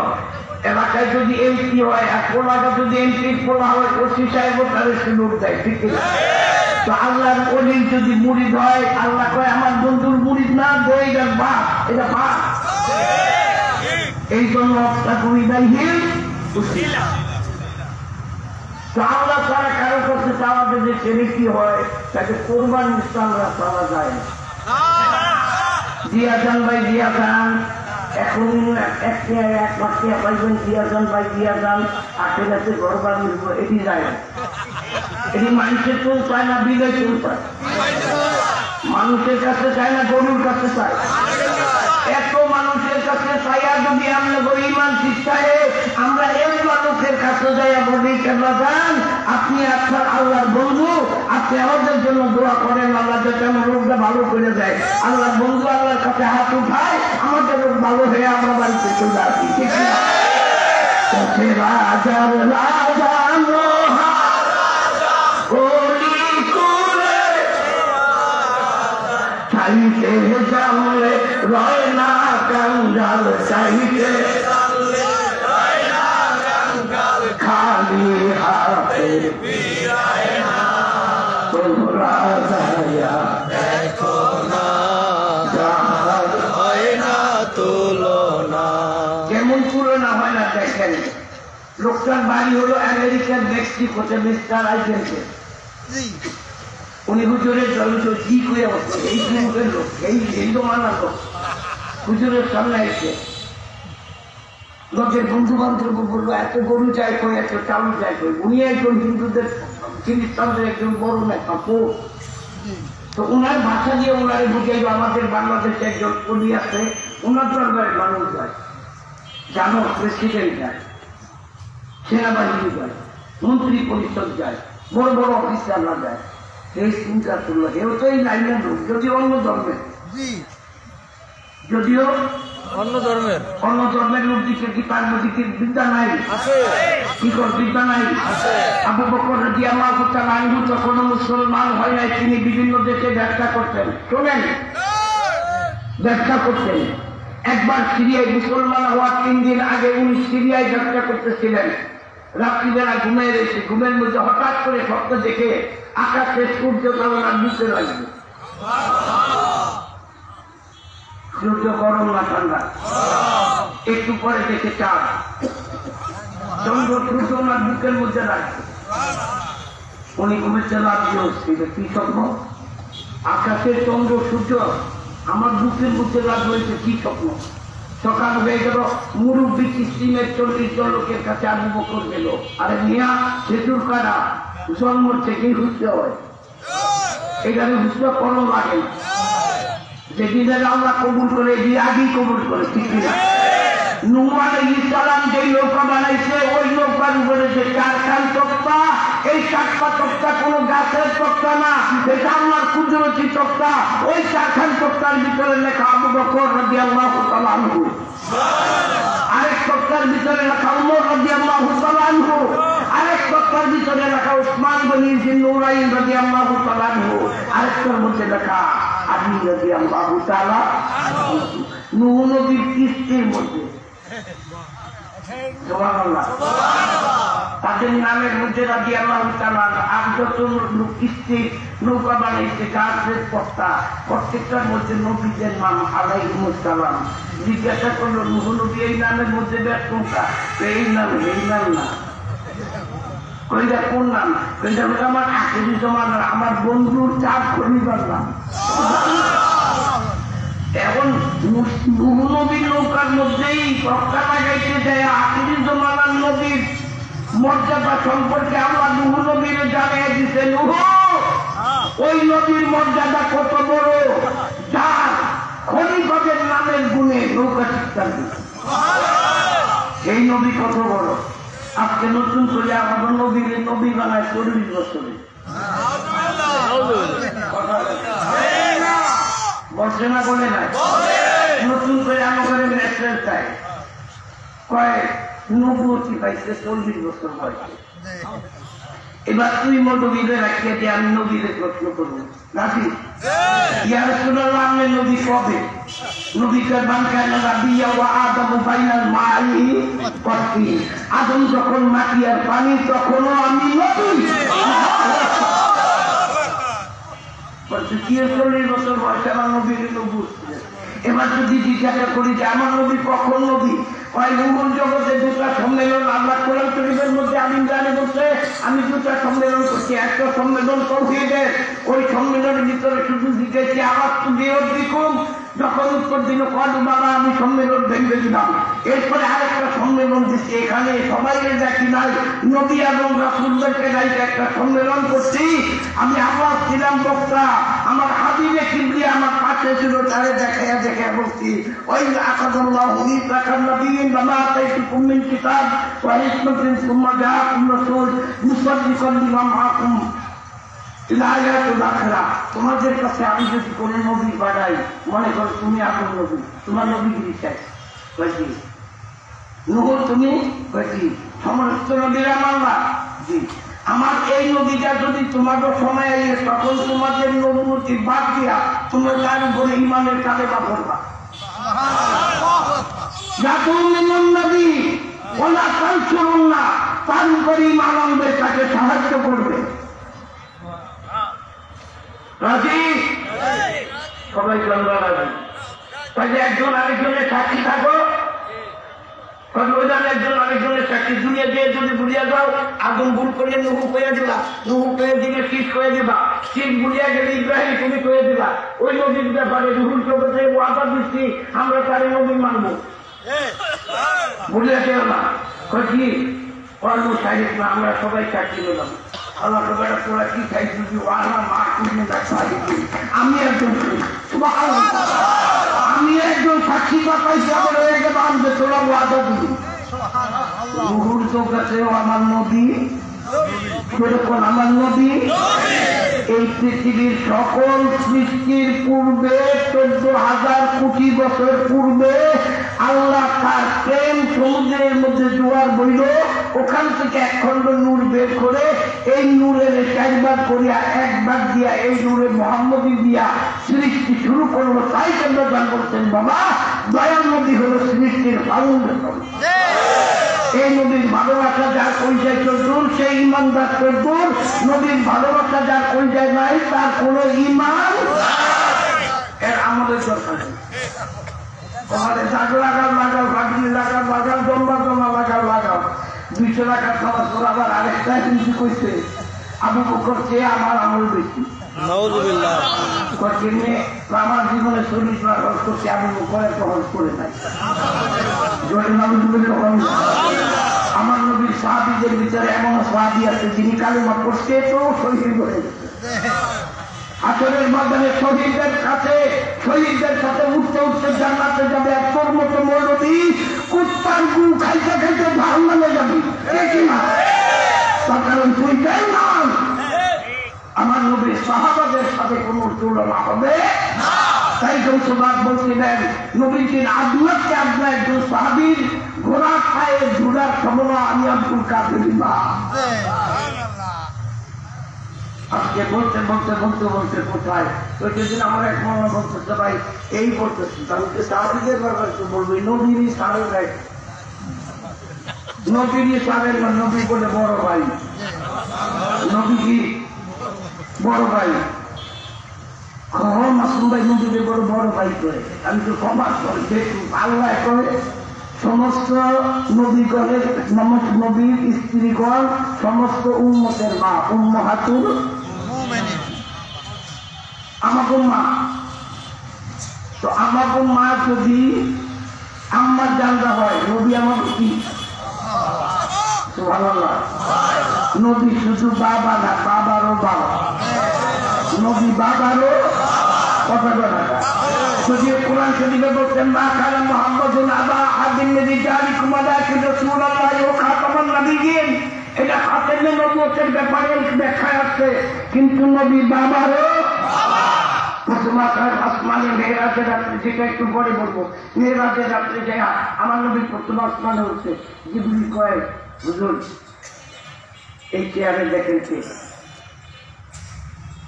এলাকায় যদি এমপি হয় এক পোলাটা যদি এমপি পোলা হয় ওসি সাহেব তাদের সুযোগ দেয় ঠিক আছে তো আল্লাহর অলির যদি মুরিদ হয় আল্লাহ কয় আমার বন্ধুর মুরিদ না দই যার বাপ এটা বাপ এই জন্য আল্লাহ তারা কারো কাছে চাওয়া যে ছেলে কি হয় তাকে কোরবান ইসলামরা চাওয়া যায় না দিয়াজান ভাই দিয়াজান এখন এক মাসে পাইবেন দিয়াজান ভাই দিয়াজান আটে গেছে গরবার এটি যায় না এটি মানুষের চুল চায় না বিলের চুল চায় মানুষের কাছে চায় না গরুর কাছে চায় এত মানুষের কাছে চাইয়া যদি আমরা গরিমান শিক্ষায় আমরা এই মানুষের কাছে যাইয়া বলি কেন যান আপনি আপনার আল্লাহর বন্ধু আপনি আমাদের জন্য দোয়া করেন আল্লাহ যাতে আমার রোগটা ভালো করে দেয় আল্লাহর বন্ধু আল্লাহর কাছে হাত উঠায় আমাদের রোগ ভালো হয়ে আমরা বাড়িতে চলে আসি ঠিক না রাজার রাজা চাইতে জানলে রয় না কাঙ্গাল চাইতে খালি হাতে তোমরা যাইয়া দেখো না হয় না তুলনা কেমন তুলনা হয় না দেখেন লোকটার বাড়ি হলো আমেরিকার মেক্সিকোতে মিস্টার আইজেন্টে উনি হুজুরের জলজ কি করে এই যুগের লোক এই হিন্দু মানার লোক হুজুরের সামনে এসে লোকের বন্ধু বান্ধব বললো এত গরু চাই কই এত চালু চাই কই উনি একজন হিন্দুদের খ্রিস্টানদের একজন বড় নেতা তো উনার ভাষা দিয়ে ওনারে বুঝাইল আমাদের বাংলাদেশে একজন কবি আছে ওনার দরবারে মানুষ যায় জানো প্রেসিডেন্ট যায় সেনাবাহিনী যায় মন্ত্রী পরিষদ যায় বড় বড় অফিসাররা যায় এই চিন্তা করলো এও তো এই লাইনের লোক যদিও অন্য ধর্মের যদিও অন্য ধর্মের লোক দিকে কি তার দিকে বিদ্যা নাই কি কর বিদ্যা নাই আবু বকর রাদিয়াল্লাহু তাআলা আনহু যখন মুসলমান হয় নাই তিনি বিভিন্ন দেশে ব্যবসা করতেন শোনেন ব্যবসা করতেন। একবার সিরিয়ায় মুসলমান হওয়ার 3 দিন আগে উনি সিরিয়ায় ব্যবসা করতেছিলেন। রাত্রিবেলা ঘুমিয়ে রয়েছে, ঘুমের মধ্যে হঠাৎ করে স্বপ্ন দেখে আকাশে সূর্য তারা নিচে লাগবে। সূর্য গরম না ঠান্ডা? একটু পরে দেখে চাঁদ, চন্দ্র সূর্য ওনার বুকের মধ্যে লাগবে। উনি ঘুমেছে লাগছে কি স্বপ্ন? আকাশের চন্দ্র সূর্য আমার বুকের মধ্যে লাগবে, কি স্বপ্ন? সকাল হয়ে গেল, মুরব্বী কিস্তিমের 40 জন লোকের কাছে আবু বকর গেল। আরে মিয়া, খেজুর কাটা জন্ম থেকেই হুঁচতে হয়, এখানে হুঁচতে কোনো লাগে না। যেদিনের আল্লাহ কবুল করে দিয়ে আগেই কবুল করে, ঠিক কিনা? নূহ আলাইহিস সালাম যে নৌকা বানাইছে, ওই নৌকার উপরে যে 4খান তক্তা, এই 4টা তক্তা কোন গাছের তক্তা না, এটা আল্লাহর কুদরতি তক্তা। ওই 4খান তক্তার ভিতরে লেখা আবু বকর রাদিয়াল্লাহু তাআলা আনহু, আরেক তক্তার ভিতরে লেখা উমর রাদিয়াল্লাহু তাআলা আনহু, আরেক তক্তার ভিতরে লেখা উসমান গনি জিন্নুরাইন রাদিয়াল্লাহু তাআলা আনহু, আরেকটার মধ্যে লেখা আলী রাদিয়াল্লাহু তাআলা আনহু। নূহ নবীর কিস্তির মধ্যে সুবহানাল্লাহ, তাদের নামের মধ্যে রাদিয়াল্লাহু তাআলা। আর যত কিস্তি নৌকা বানাইছে গাছের তক্তা, প্রত্যেকটার মধ্যে নবীদের নাম আলাইহিমুস সালাম। জিজ্ঞাসা করলো, নূহ নবী এই নামের মধ্যে বেশ কোনটা? এই নাম না। কইটা কোন নাম? কইটা আমার আখেরি জমানার আমার বন্ধুর 4 খলিফার নাম। এখন নূহ নবীর নৌকার মধ্যেই তক্তা লাগাইতে যায় আখেরি জমানার নবীর মর্যাদা সম্পর্কে আল্লাহ নূহ নবীর জানিয়ে দিতে। নূহ, ওই নবীর মর্যাদা কত বড়, যার খলিফাদের নামের গুণে নৌকা শিক্ষা দিচ্ছে। এই নবী কত বড়। আজকে নতুন করে আমাদের নবীর নবী বানায় 40 বছরে। বলছে না, বলে না? নতুন করে আমাদের মেসেজ চাই, কয় নবুয়তি পাইছে 40 বছর বয়সে। এবার তুই নবীরে রাখিয়ে দিয়ে আমি নবীরে প্রশ্ন করবো, রাজি? ইয়া রাসূলুল্লাহ, আপনি নবী কবে? নবী কারবান কানা নাবিয়্যা ওয়া আদমু বাইনাল মা'i ওয়াত-তিন। আদম যখন মাটি আর পানি, তখনও আমি নবী। বলছে 40 বছর বয়সে আমার নবীর নবুয়ত। এবার যদি জিজ্ঞাসা করি যে আমার নবী কখন নবী, কয় নূর জগতে 2টা সম্মেলন আল্লাহ কোরআন শরীফের মধ্যে আমিন জানে বলছে, আমি 2টা সম্মেলন করছি। একটা সম্মেলন তাওহীদের, ওই সম্মেলনের ভিতরে শুধু জিজ্ঞেসি আওয়াজ দিয়ে দিকুম, যখন উত্তর দিল কল বাবা আমি সম্মেলন ভেঙে দিলাম। এরপরে আরেকটা সম্মেলন দিচ্ছি, এখানে সবাই দেখি নাই, নবী এবং রাসূলদেরকে গাইতে একটা সম্মেলন করছি। আমি আওয়াজ ছিলাম বক্তা, আমার হাবিবে কিবরিয়া আমার পাশে ছিল, তারে দেখাইয়া বলছি, ওই আকাদাল্লাহু মিসাকান নবিয়্যিন ওয়া মা আতাইতুকুম মিন কিতাব ওয়া হিকমাতিন সুম্মা জাআকুম রাসূল মুসাদ্দিকান লিমা মাআকুম ইলা আয়াতিল আখিরাহ। তোমাদের কাছে আমি যদি কোন নবী পাঠাই, মনে করো তুমি আপন নবী, তোমার নবীগিরি চাই, কয়েছি নূহ তুমি কয়েছি সমস্ত নবীরা মানলা, জি। আমার এই নবীটা যদি তোমাদের সময় আইয়ে, তখন তোমাদের নবুয়তি বাদ দিয়া তোমরা তার উপরে ঈমানের কালেমা পড়বা। নবী ওলা তানসুরুন্নাহ, তার উপরে ঈমান আনবে, তাকে সাহায্য করবে। রাজি? সবাই চলবা রাজি? তাহলে একজন আরেকজনের সাক্ষী থাকো, একজন আরেকজনের সাক্ষী দুনিয়া দিয়ে যদি বুঝিয়া যাও, আদম ভুল করিয়া নূহ কইয়া দিবা, নূহ কইয়া দিলে শীষ কয়ে দিবা, শীষ বুঝিয়া গেলে ইব্রাহিম তুমি কয়ে দিবা। ওই নবীর ব্যাপারে রুহুল জগতে ওয়াদা দিচ্ছি, আমরা তারে নবী মানব, বুঝিয়া কেউ না। কি কর্ম সাহিত্য না, আমরা সবাই সাক্ষী নিলাম। আল্লাহ সবাই তোরা কি খাইছি, মা তুমি আমি একজন সাক্ষী পাইছি, আমাদের তোরা ওয়াদা দিবি। রুহুর জগতেও আমার নবী, সেরকম আমার নবী এই পৃথিবীর সকল সৃষ্টির পূর্বে 14,000 কোটি বছর পূর্বে আল্লাহ তার প্রেম সমুদ্রের মধ্যে জোয়ার বইল, ওখান থেকে এক খন্ড নূর বের করে এই নূরের 4 ভাগ করিয়া 1 ভাগ দিয়া এই নূরে মোহাম্মদী দিয়া সৃষ্টি শুরু করলো। তাই কেন্দ্র গান বলছেন বাবা দয়াল নবী হলো সৃষ্টির ফাউন্ডেশন। এই নবীর ভালোবাসা যার কইজায় চলুন সেই ইমানদার চলুন। নবীর ভালোবাসা যার কইজায় নাই তার কোন ইমান এর আমাদের দরকার নেই। তোমাদের জাগ লাগাও লাগাও, বাগলি লাগাও লাগাও, জম্বা জমা লাগাও লাগাও, 200 টাকা খাওয়া তোর আবার আরেকটা কিন্তু কইছে আবু বকর চেয়ে আমার আমল বেশি। আমার জীবনে 40 বার হজ করছে, আবু বকরের তো হজ করে নাই। আমার নবীর সাহাবীদের ভিতরে এমন সাহাবী আছে যিনি কালিমা পড়তে তো শহীদ হয়ে গেছে। আসরের ময়দানে শহীদদের কাছে শহীদদের সাথে উঠতে উঠতে জান্নাতে যাবে। এক তোর মতো মৌলবী কুত্তার গু খাইতে খাইতে জাহান্নামে যাবি, তার কারণ তুই তাই না। আমার নবীর সাহাবাদের সাথে কোনো তুলনা হবে না। তাই গৌসবাদ বলছিলেন নবীজির আদনাকে আদনা একজন সাহাবীর ঘোড়া খায় ঘোড়ার সমনা আমি আব্দুল কাদের ইমাম। আজকে বলতে বলতে বলতে বলতে কোথায় ওই যেদিন আমার এক মনে বলতেছে ভাই এই বলতেছি তাহলে সাহাবীদের ব্যাপারে তো বলবো নবীরই সারের ভাই, নবীরই সারের না, নবী বলে বড় ভাই, নবী কি বড় ভাই। মাসুম ভাই নবীকে বড় বড় ভাই করে আমি তো ক্ষমা করি দেখু আল্লাহ করে সমস্ত নবীগণের নবীর স্ত্রীগণ সমস্ত উম্মতের মা উম্মাহাতুল আমাকে মা। তো আমাকে মা যদি আম্মার জানতে হয় নবী আমাকে কি সুবহানাল্লাহ। নবী শুধু বাবা না, বাবারও বাবা, নবী বাবারও কথা বলা। যদি কোরআন শরীফে বলছেন মা কানা মুহাম্মাদুন আবা আহাদিন মিন রিজালিকুম ওয়ালাকিন রাসূলুল্লাহি ওয়া খাতামান নাবিয়্যিন, এটা খাতামে নবুয়তের ব্যাপারে ব্যাখ্যা আছে। কিন্তু নবী বাবারও বাবা। আসমানে মেরাজের রাত্রে, যেটা একটু পরে বলবো, মেরাজের রাত্রে যে আমার নবী প্রথম আসমানে উঠছে, জিবরিল কয় হুজুর এই চেয়ারে দেখেন কে,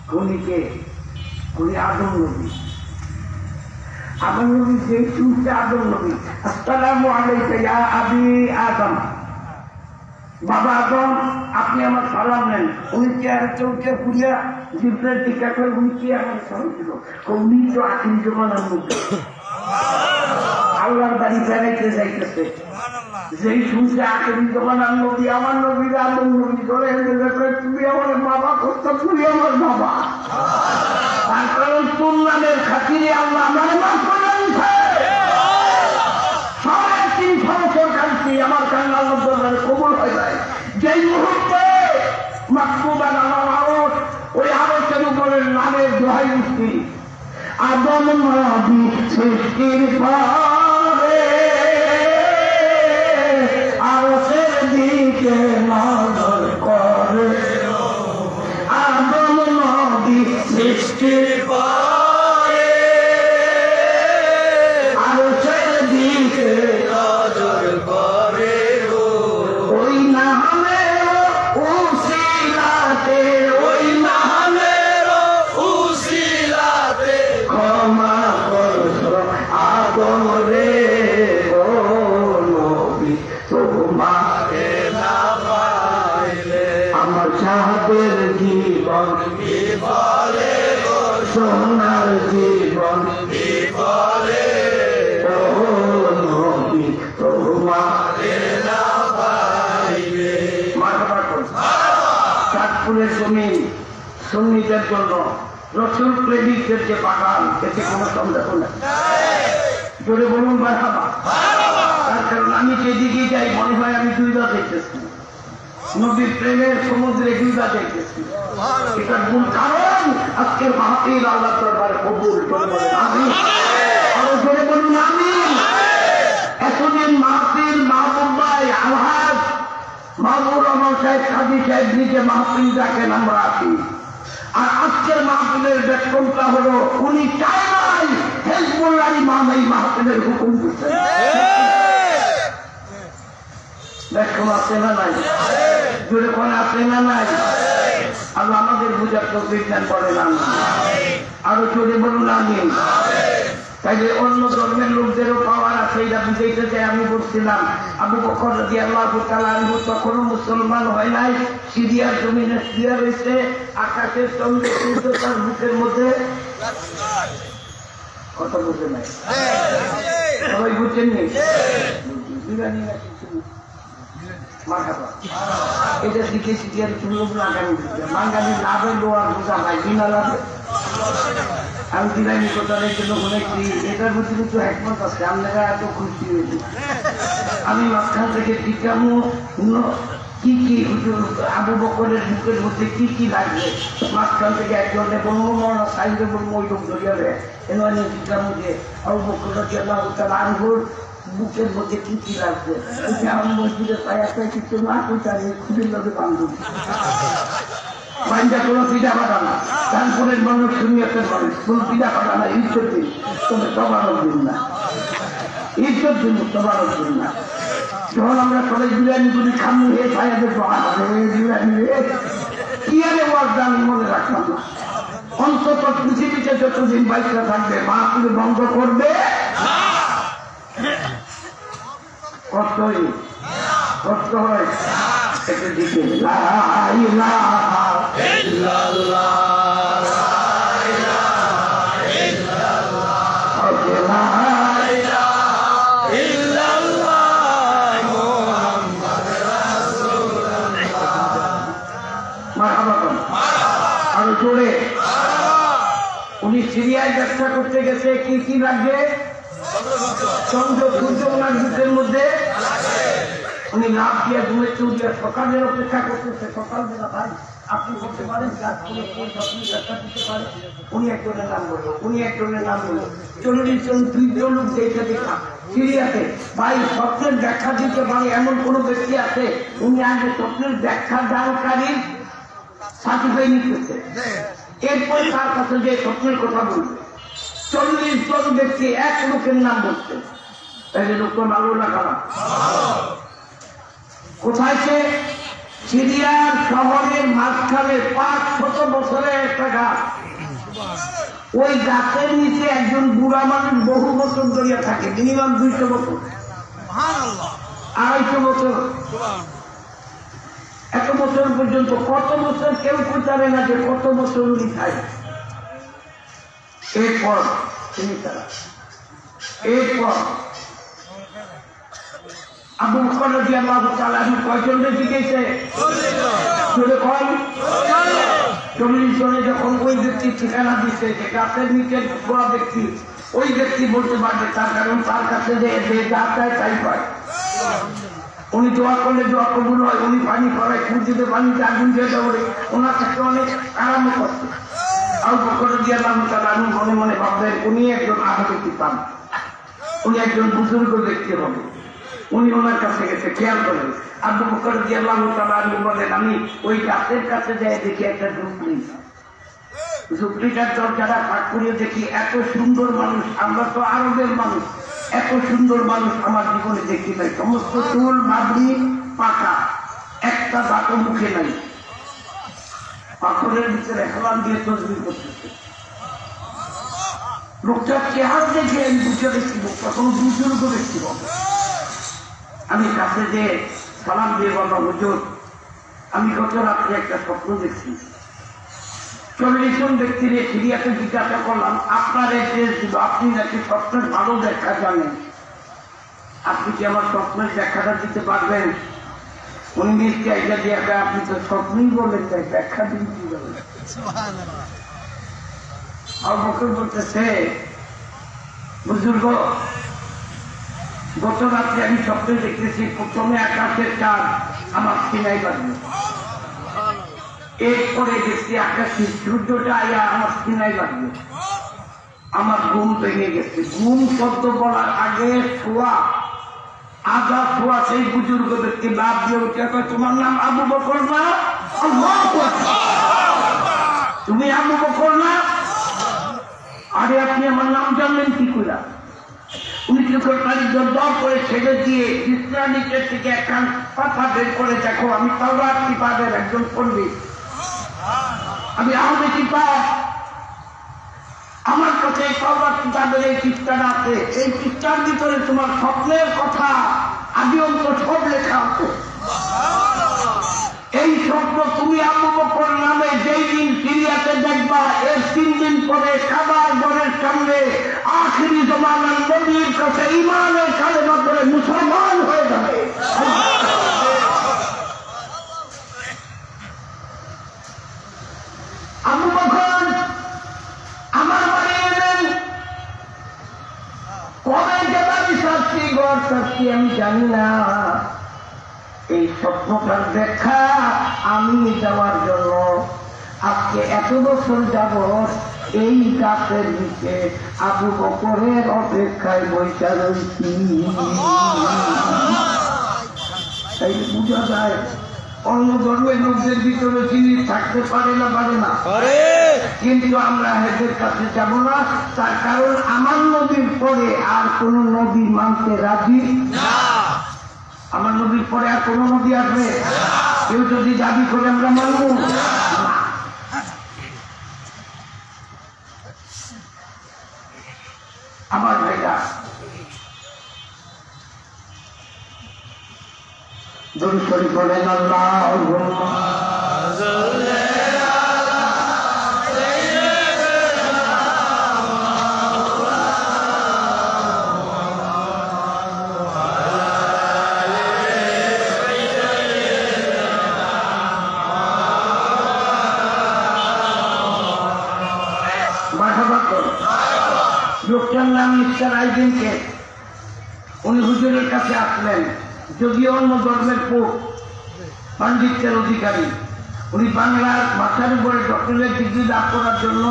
খুনিকে খুনি আদম নবী। আদম নবী যে শুনছে আদম নবী আসসালামু আলাইকা ইয়া আবি আদম, বাবা আদম আপনি আমার সালাম নেন। উনি চেয়ারে চৌকে পুরিয়া জিব্রাইল টিকা করে উনি কি আমার সালাম ছিল, উনি তো আখির জমানার মধ্যে আল্লাহর বাড়ি বেড়াইতে যাইতেছে। যেই শুনছে আখিরি জমানার নবী আমার নবীর আদম নবী ধরে তুমি আমার বাবা করতে, তুমি আমার বাবা। তার কারণ তোর নামের খাতিরে আল্লাহ আমার মাফ করে দিয়েছে। 350 বছর কাঁদছি, আমার কান্না আল্লাহর দরবারে কবুল হয়ে যায়। যেই মুহূর্তে মাকতুবান আমার আরশ, ওই আরশের উপরে নামের দোহাই উঠছি, আদম নবী সৃষ্টির পরে আরশের দিকে নজর করে, আদম নবী সৃষ্টির পরে আরশের দিকে নজর করে, ওই নামের উসিলাতে, ওই নামের উসিলাতে ক্ষমা করো আদম রে, ও নবী তোমাকে না পাইলে আমার সাহাবের জীবন বিফলে, সোনার জীবন বিফলে, ও নবী তোমাকে না পাইলে। চাঁদপুরের জমিন সুন্নিদের জন্য রসুল প্রেমিকদের যে বাগান, এতে কোনো সন্দেহ নেই। জোরে বলুন মারহাবা। তার কারণ আমি যেদিকে যাই মনে হয় আমি দুইবার দেখতেছি, নবীর প্রেমের সমুদ্রে দুইবার দেখতেছি। এটার মূল কারণ আজকের মাহফিল আল্লাহর দরবারে কবুল। আমি আরো জোরে বলুন আমিন। এতদিন মাহফিল মাহবুব ভাই আলহাজ মাহবুব রহমান সাহেব কাজী সাহেব নিজে মাহফিল ডাকেন, আমরা আছি। আর আজকের মাহফিলের ব্যক্তটা হলো উনি চায় নাই হেজবুল্লাহ ইমাম এই মাহফিলের হুকুম দিচ্ছেন। দেখুন আছে না নাই, জোরে কোন আছে না নাই। আল্লাহ আমাদের বুঝার তো বিজ্ঞান বলেন আমি, আরো জোরে বলুন আমি। তাইলে অন্য ধর্মের লোকদেরও পাওয়ার আছে, এটা বুঝাইতে চাই। আমি বলছিলাম আবু বকর রাদিয়াল্লাহু তাআলা আনহু তখনও মুসলমান হয় নাই, সিরিয়ার জমিনে শুয়ে রয়েছে, আকাশের সঙ্গে সূর্য তার বুকের মধ্যে। কথা বুঝে নাই সবাই, বুঝছেননি? এটা দিকে সিরিয়ার লোক লাগানি বাঙালি লাভে লোয়ার বোঝা ভাই বিনা লাভে। আমি বিরিয়ানি কোথায় জন্য বলেছি, এটার মধ্যে কিন্তু একমত আছে। আপনারা এত খুশি হয়েছে, আমি মাঝখান থেকে টিকামো কি কি আবু বকরের বুকের মধ্যে কি কি লাগবে, মাঝখান থেকে একজনে বলবো মরা সাইডে বলবো ওই লোক ধরিয়াবে এনে টিকামো যে আবু বকর রাদিয়াল্লাহু তাআলা আনহুর বুকের মধ্যে কি কি লাগবে। আমি মসজিদের পায়ে কিছু না করতে খুবই লোকে বান্ধব পাঞ্জা কোনো পিঠা ফাটা না, কানপুরের মানুষ সুনিয়তের মানুষ কোন পিঠা ফাটা না, ইজ্জত দিন তবে সবারও দিন না, ইজ্জত দিন সবারও দিন না। যখন আমরা সবাই বিরিয়ানি গুলি খামু হে ভাইয়াদের বিরিয়ানি কি আরে ওয়ার্ড মনে রাখলাম না। অন্তত পৃথিবীতে যতদিন বাইকটা থাকবে মা তুলে বন্ধ করবে, কষ্ট হয় কষ্ট হয় একটা দিকে আরো জোরে। উনি সিরিয়ায় ব্যবসা করতে গেছে, কি কি লাগবে? চন্দ্র সূর্য ওনার বুকের মধ্যে। উনি লাভ দিয়ে ঘুমেছে, উঠে সকালের অপেক্ষা করতেছে। সকালবেলা ভাই আপনি করতে পারেন, কাজ করে আপনি ব্যবসা দিতে পারেন। উনি একজনের নাম বললো, উনি একজনের নাম বললো, 40 জন 2 লোক দেখে দেখা সিরিয়াতে ভাই স্বপ্নের ব্যাখ্যা দিতে পারে এমন কোন ব্যক্তি আছে? উনি আগে স্বপ্নের ব্যাখ্যা দানকারীর সার্টিফাইড নিতেছে, এরপরে তার কাছে যে স্বপ্নের কথা বলবে। 40 জন ব্যক্তি এক লোকের নাম বলছে, তাই লোক তো ভালো না খারাপ? কোথায় সে? সিরিয়ার শহরের মাঝখানে 500 বছরের একটা গাছ। ওই গাছের নিচে একজন বুড়া মানুষ বহু বছর ধরিয়া থাকে, মিনিমাম 200 বছর, 250 বছর, এত বছর পর্যন্ত। কত বছর কেউ জানে না যে কত বছর উনি খায়। এরপর তিনি তারা এরপর আবু বকর রাদিয়াল্লাহু তাআলা কয়জনকে জিজ্ঞেসে? 40 জনে। যখন ওই ব্যক্তি ঠিকানা দিচ্ছে যে গাছের নিচে বড় ব্যক্তি, ওই ব্যক্তি বলতে পারবে, তার কারণ তার কাছে যে যা চায় তাই পায়। উনি দোয়া করলে দোয়া কবুল হয়, উনি পানি করায়, খুঁজতে পানিতে আগুন দিয়ে দৌড়ে, ওনার কাছে অনেক আরাম করছে। আবু বকর রাদিয়াল্লাহু তাআলা মনে মনে ভাবলেন উনি একজন আহত কিতাব, উনি একজন বুজুর্গ ব্যক্তি হবে। উনি ওনার কাছে গেছে, খেয়াল করেন আবু বকর রাদিয়াল্লাহু তাআলা বলেন আমি ওই গাছের কাছে যাই, দেখি একটা ঝুপড়ি, ঝুপড়িটার দরজাটা ফাঁক করিয়ে দেখি এত সুন্দর মানুষ, আমরা তো আরবের মানুষ, এত সুন্দর মানুষ আমার জীবনে দেখি নাই। সমস্ত চুল বাবরি পাকা, একটা দাঁতও মুখে নাই, পাথরের ভিতরে হেলান দিয়ে তসবিহ করতেছে। লোকটার চেহারা দেখে আমি বুঝে দেখছি লোকটা কোনো বুজুর্গ ব্যক্তি হবে। আমি কাছে যে সালাম দিয়ে বললাম হুজুর আমি গত রাত্রে একটা স্বপ্ন দেখছি। 40 জন ব্যক্তি নিয়ে সিরিয়াতে জিজ্ঞাসা করলাম আপনার এড্রেস দিল, আপনি নাকি স্বপ্নের ভালো ব্যাখ্যা জানেন, আপনি কি আমার স্বপ্নের ব্যাখ্যাটা দিতে পারবেন? উনি নিশ্চয় জায়গা দিয়ে আপনি তো স্বপ্নই বলেন, তাই ব্যাখ্যা দিন কি বলেন? আবু বকর বলতেছে বুজুর্গ গত রাত্রে আমি স্বপ্নে দেখতেছি প্রথমে আকাশের চাঁদ আমার সিনাই বাজবে, এরপরে দেখছি আকাশের সূর্যটা আয়া আমার সিনাই বাজবে। আমার ঘুম ভেঙে গেছে। ঘুম শব্দ বলার আগে শোয়া, আধা শোয়া সেই বুজুর্গ ব্যক্তি লাভ দিয়ে উঠে তোমার নাম আবু বকর না? তুমি আবু বকর না? আরে আপনি আমার নাম জানলেন কি করে? উনি চোখের দর করে ছেড়ে দিয়ে ইসলামিকের থেকে একখান কথা বের করে দেখো, আমি তাওরাত কিতাবের একজন পণ্ডিত, আমি আহলে কিতাব, আমার কাছে এই তাওরাত কিতাবের এই পৃষ্ঠা আছে, এই পৃষ্ঠার ভিতরে তোমার স্বপ্নের কথা আদি অন্ত সব লেখা আছে। এই স্বপ্ন তুমি আবু বকর নামে যেই দিন সিরিয়াতে দেখবা, এর 3 দিন পরে কাবার ঘরের সামনে আখিরি জমানার নবীর কাছে ঈমানের কালেমা পড়ে মুসলমান হয়ে যাবে। আবু বকর আমার বাড়ি এলেন, কবে যে বাড়ি সাচ্ছি ঘর সাচ্ছি আমি জানি না। এই স্বপ্নটার দেখা আমি যাওয়ার জন্য আজকে এত বছর যাব এই গাছের নিচে আবু বকরের অপেক্ষায় বৈশা রয়েছি। তাই বোঝা যায় অন্য ধর্মের লোকদের ভিতরে জিনিস থাকতে পারে না, পারে না, কিন্তু আমরা এদের কাছে যাব না। তার কারণ আমার নবীর পরে আর কোন নবী মানতে রাজি না। আমার নবীর পরে আর কোন নবী আসবে? কেউ যদি দাবি করে আমরা মানব না। আমার ভাইরা, দরুদ শরীফ পড়েন, আল্লাহুম্মা সাল্লি লোকটার নাম মিস্টার আইডিনকে। উনি হুজুরের কাছে আসলেন, যদিও অন্য ধর্মের পাণ্ডিত্যের অধিকারী। উনি বাংলার ভাষার উপরে ডক্টরেট ডিগ্রি লাভ করার জন্য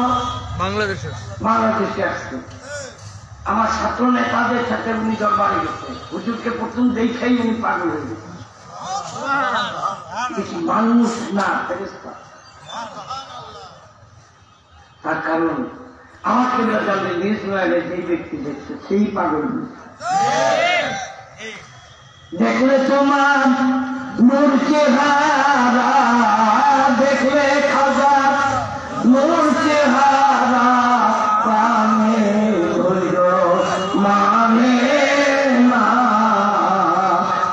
বাংলাদেশে আসছেন। আমার ছাত্র নেতাদের সাথে উনি দরবারে গেছেন। হুজুরকে প্রথম দেখাই উনি পাগল হয়ে গেছেন। মানুষ না ফেরেশতা। তার কারণ আমাকে জানলে নিউজিল্যান্ডে যেই ব্যক্তি দেখছে সেই পাগল। দেখলে তোমার নূর চেহারা, দেখলে খাজা নূর চেহারা, প্রাণে ধৈর্য মানে না,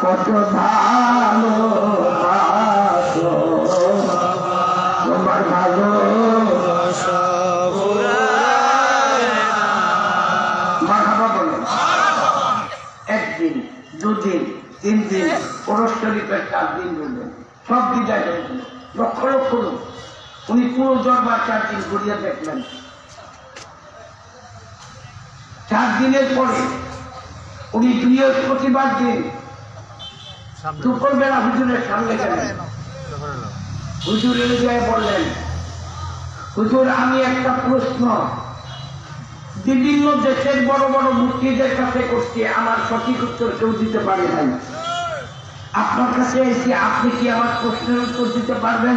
কত ভালো তোমার ভালো। একদিন, দুদিন, 3 দিন, ওরস শরীফের 4 দিন বললেন, সব বিদায় হয়ে গেল। লক্ষ লক্ষ লোক। উনি পুরো দরবার 4 দিন ঘুরিয়ে দেখলেন। 4 দিনের পরে উনি বৃহস্পতিবার দিন দুপুরবেলা হুজুরের সামনে গেলেন। হুজুর এলাকায় বললেন, হুজুর আমি একটা প্রশ্ন বিভিন্ন দেশের বড় বড় মুফতিদের কাছে করছি, আমার সঠিক উত্তর কেউ দিতে পারে নাই। আপনার কাছে এসে আপনি কি আমার প্রশ্নের উত্তর দিতে পারবেন?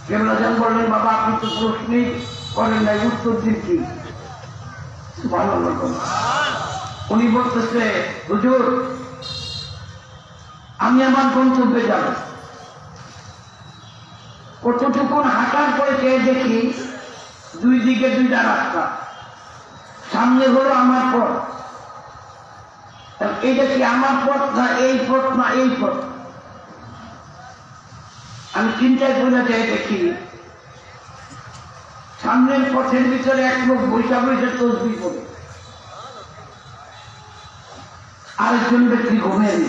কেবলাজান বললেন, বাবা আপনি তো প্রশ্নই করেন নাই, উত্তর দিন কি? ভালো রকম। উনি বলতেছে, হুজুর আমি আমার গন্তব্যে যাব, কতটুকুন হাঁটার পরে চেয়ে দেখি 2 দিকে 2টা রাস্তা, সামনে হলো আমার পথ। এইটা কি আমার পথ না এই পথ না এই পথ? আমি চিন্তায় করে যাই, দেখি সামনের পথের ভিতরে এক লোক বৈশা বৈশা তসবিহ করে, আরেকজন ব্যক্তি ঘুমের।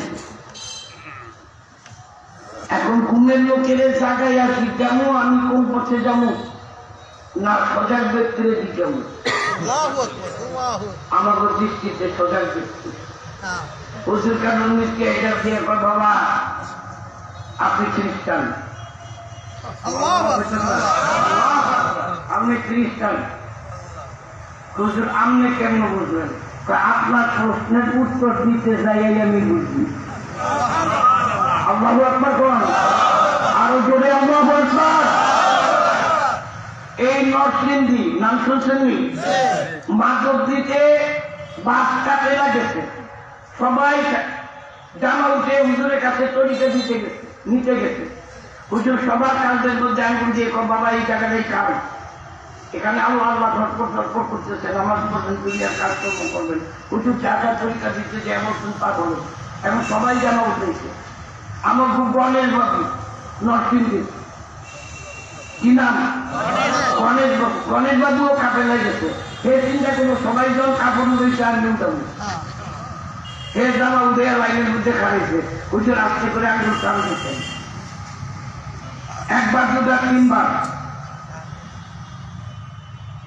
এখন ঘুমের লোকের জায়গায় আসি, যাবো আমি কোন পথে যাবো না সজাগ ব্যক্তির দিকে যাবো? আমার দৃষ্টিতে সজাগ ব্যক্তি। হুজুর কারণ এটা দিয়ে বাবা আপনি খ্রিস্টান, আপনি খ্রিস্টান, হুজুর আপনি কেমন বুঝলেন? আপনার প্রশ্নের উত্তর দিতে যাই আমি বুঝি। আল্লাহু আকবার কোন, আরো জোরে আল্লাহু আকবার। এই নরসিংদী নাম শুনছেন মাধব দিতে বাস কাটে গেছে, সবাই জামা উঠে হুজুরের কাছে তরিতে দিতে গেছে, নিতে গেছে। হুজুর সবার কাজের মধ্যে আঙ্গুল দিয়ে বাবা এই জায়গাটাই কাজ, এখানে আল্লাহ আল্লাহ ধরপড় করতেছেন, আমার পর্যন্ত দুনিয়ার কাজকর্ম করবেন। হুজুর যা যা তরিকা দিতে যে এমন পার হলো, এখন সবাই জামা উঠেছে। আমার খুব গণেশ বাবু নরসিংদী, কি নাম? গণেশ বাবুও কাপেলা গেছে। হে চিন্তা করবো সবাই যখন কাপড় উঠেছে আর নিউটাম হে জামা উঠে লাইনের মধ্যে খাড়াইছে। হুজুর আস্তে করে আঙ্গুল টান দিচ্ছেন, একবার দুবার তিনবার।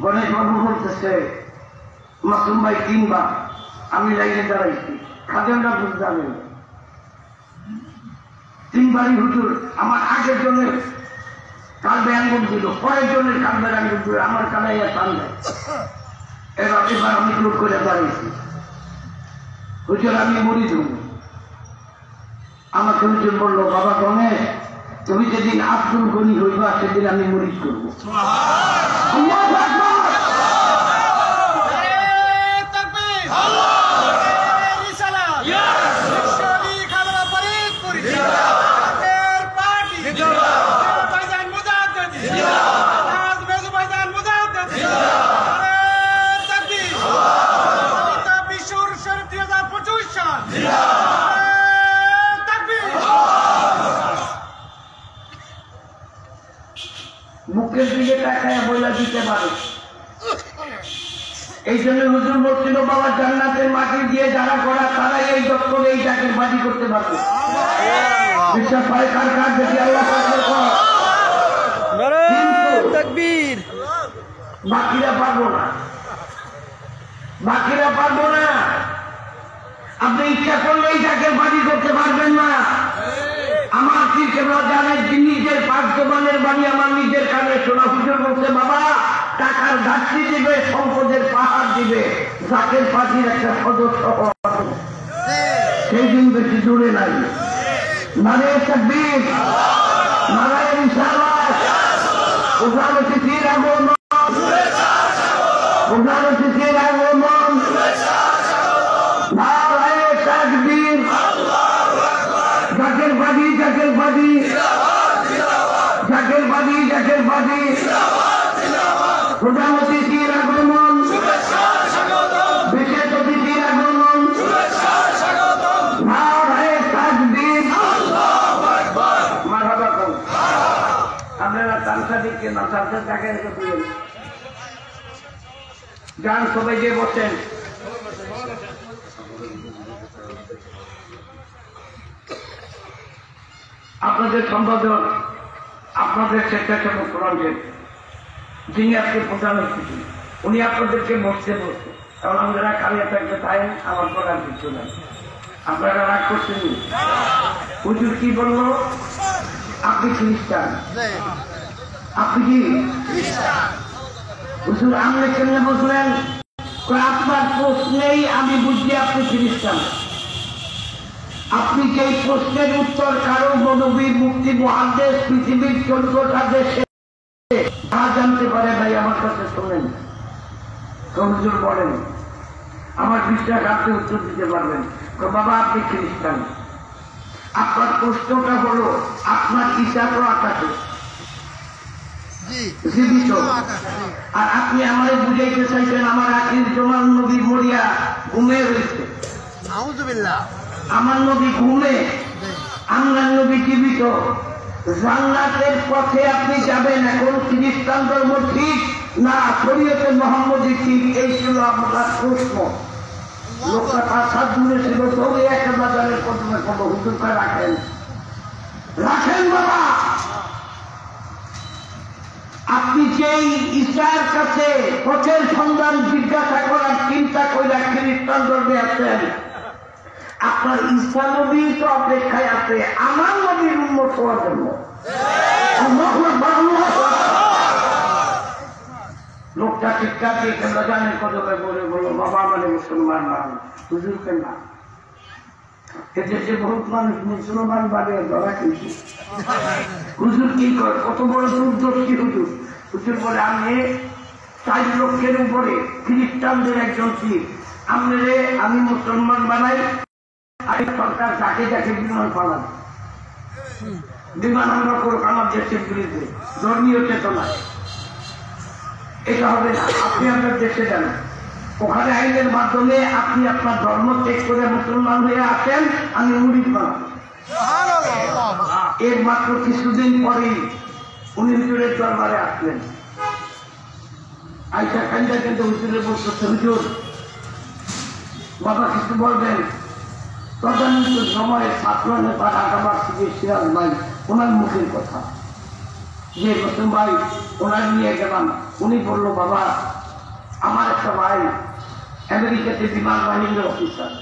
গণেশ বাবু বলতেছে মাসুম ভাই তিনবার, আমি লাইনে দাঁড়াইছি, খাদেমরা বুঝতে তিনবারই হুজুর আমার আগের জনের কালবে আঙ্গুল দিল, পরের জনের কালবের আঙ্গুল দিল, আমার কালাইয়া টান দেয়। এবার আমি জোর করে দাঁড়িয়েছি, হুজুর আমি মরি দেব। আমাকে হুজুর বললো বাবা গণেশ তুমি যেদিন আব্দুল গনি হইবা সেদিন আমি মরিদ করবো। মুখের দিকে তাকায় বইলা দিতে পারে। এই জন্য হুজুর বলছিল বাবা জান্নাতের মাটি দিয়ে যারা করা তারাই এই দপ্তরে এই জাকের বাজি করতে পারবে। বিশ্বাস হয় কার কার দেখি আল্লাহ তাকবীর। বাকিরা পারবো না, বাকিরা পারবো না। আপনি ইচ্ছা করলে এই জাকের বাজি করতে পারবেন না। আমার জানের নিজের পাঁচজনের বাড়ি আমার নিজের কানে শোনা। হুজুর বলছে বাবা টাকার ঘাটতি দিবে, সম্পদের পাহাড় দিবে, জাকের পার্টির একটা সদস্য সেই দিন বেশি দূরে নাই। নারে তাকবীর, নারায়ে রিসালাত, ওখানে অতিথির আগমন, ওখানে অতিথির আগমন, নারায়ে তাকবীর। জাকের বাড়ি, জাকের বাড়ি, জাকের বাড়ি, জাকের বাড়ি, প্রধান অতিথির আগমন, বিশেষ অতিথির আগমন, নারায়ে তাকবীর। মারহাবা করুন। আপনারা তামসা দিচ্ছেন না, তামসা তাকে রেখে দিলেন। যান সবাই যে বসেন। আপনাদের সম্পাদক, আপনাদের স্বেচ্ছাসেবক প্রধানকে, যিনি আজকে প্রধান অতিথি, উনি আপনাদেরকে বসতে বসতে, কারণ আপনারা কালিয়া থাকতে তাই আমার প্রধান কিছু নেই। আপনারা রাগ করছেন। হুজুর কি বলল? আপনি খ্রিস্টান, আপনি কি হুজুর? আপনি কেমনে বসলেন? আপনার প্রশ্নেই আমি বুঝি আপনি খ্রিস্টান। আপনি যে প্রশ্নের উত্তর কারো নবী মুফতি মুহাদ্দিস পৃথিবীর 14টা দেশে তা জানতে পারে ভাই আমার কাছে শোনেন। হুজুর বলেন, আমার বিশ্বাস আপনি উত্তর দিতে পারবেন। বাবা আপনি খ্রিস্টান, আপনার প্রশ্নটা হলো আপনার ঈসা তো আকাশে জীবিত, আর আপনি আমারে বুঝাইতে চাইছেন আমার আখির জমান নবী মরিয়া ঘুমে রয়েছে। আউযুবিল্লাহ। আমার নবী ঘুমে, আপনার নবী জীবিত। জান্নাতের পথে আপনি যাবেন। এখন খ্রিস্টান ধর্ম ঠিক না শরীয়তে মুহাম্মদী ঠিক, এই ছিল আপনার প্রশ্ন। লোকটা 5-7 দিনে ছিল, তবে একটা বাজারের প্রথমে কোনো হুজুরকে রাখেন, রাখেন বাবা। আপনি যেই ঈসার কাছে পথের সন্ধান জিজ্ঞাসা করার চিন্তা করে খ্রিস্টান ধর্মে আছেন, আপনার ঈসা নবী তো অপেক্ষায় আছে আমার নবীর উন্মত হওয়ার জন্য। লোকটা শিক্ষা দিয়ে কেন জানেন কতবে বলে বললো বাবা মানে মুসলমান মান, হুজুরকে না। এদেশে বহুত মানুষ মুসলমান বাড়ে ধরা কিন্তু হুজুর কি করে, কত বড় দুর্দর্শী হুজুর। হুজুর বলে আমি 4 লক্ষের উপরে খ্রিস্টানদের একজন পীর, আমি মুসলমান বানাই, আর সরকার যাকে যাকে বিমান পালান, বিমান আমরা করুক আমার দেশের বিরুদ্ধে, ধর্মীয় চেতনায় এটা হবে না। আপনি আপনার দেশে যান, ওখানে আইনের মাধ্যমে আপনি আপনার ধর্ম ত্যাগ করে মুসলমান হয়ে আসেন, আমি মুরিদ বানাবো। এর মাত্র কিছুদিন পরেই উনি হুজুরের দরবারে আসলেন। আইসা কান্দা কিন্তু হুজুরে বলতেছে, হুজুর বাবা কিছু বলবেন? তদানীত সময়ের ছাত্র নেতা ঢাকা ভার্সিটির সিরাজ ভাই, ওনার মুখের কথা যে রতন ভাই ওনার নিয়ে গেলাম। উনি বললো, বাবা আমার একটা ভাই আমেরিকাতে বিমান বাহিনীর অফিসার,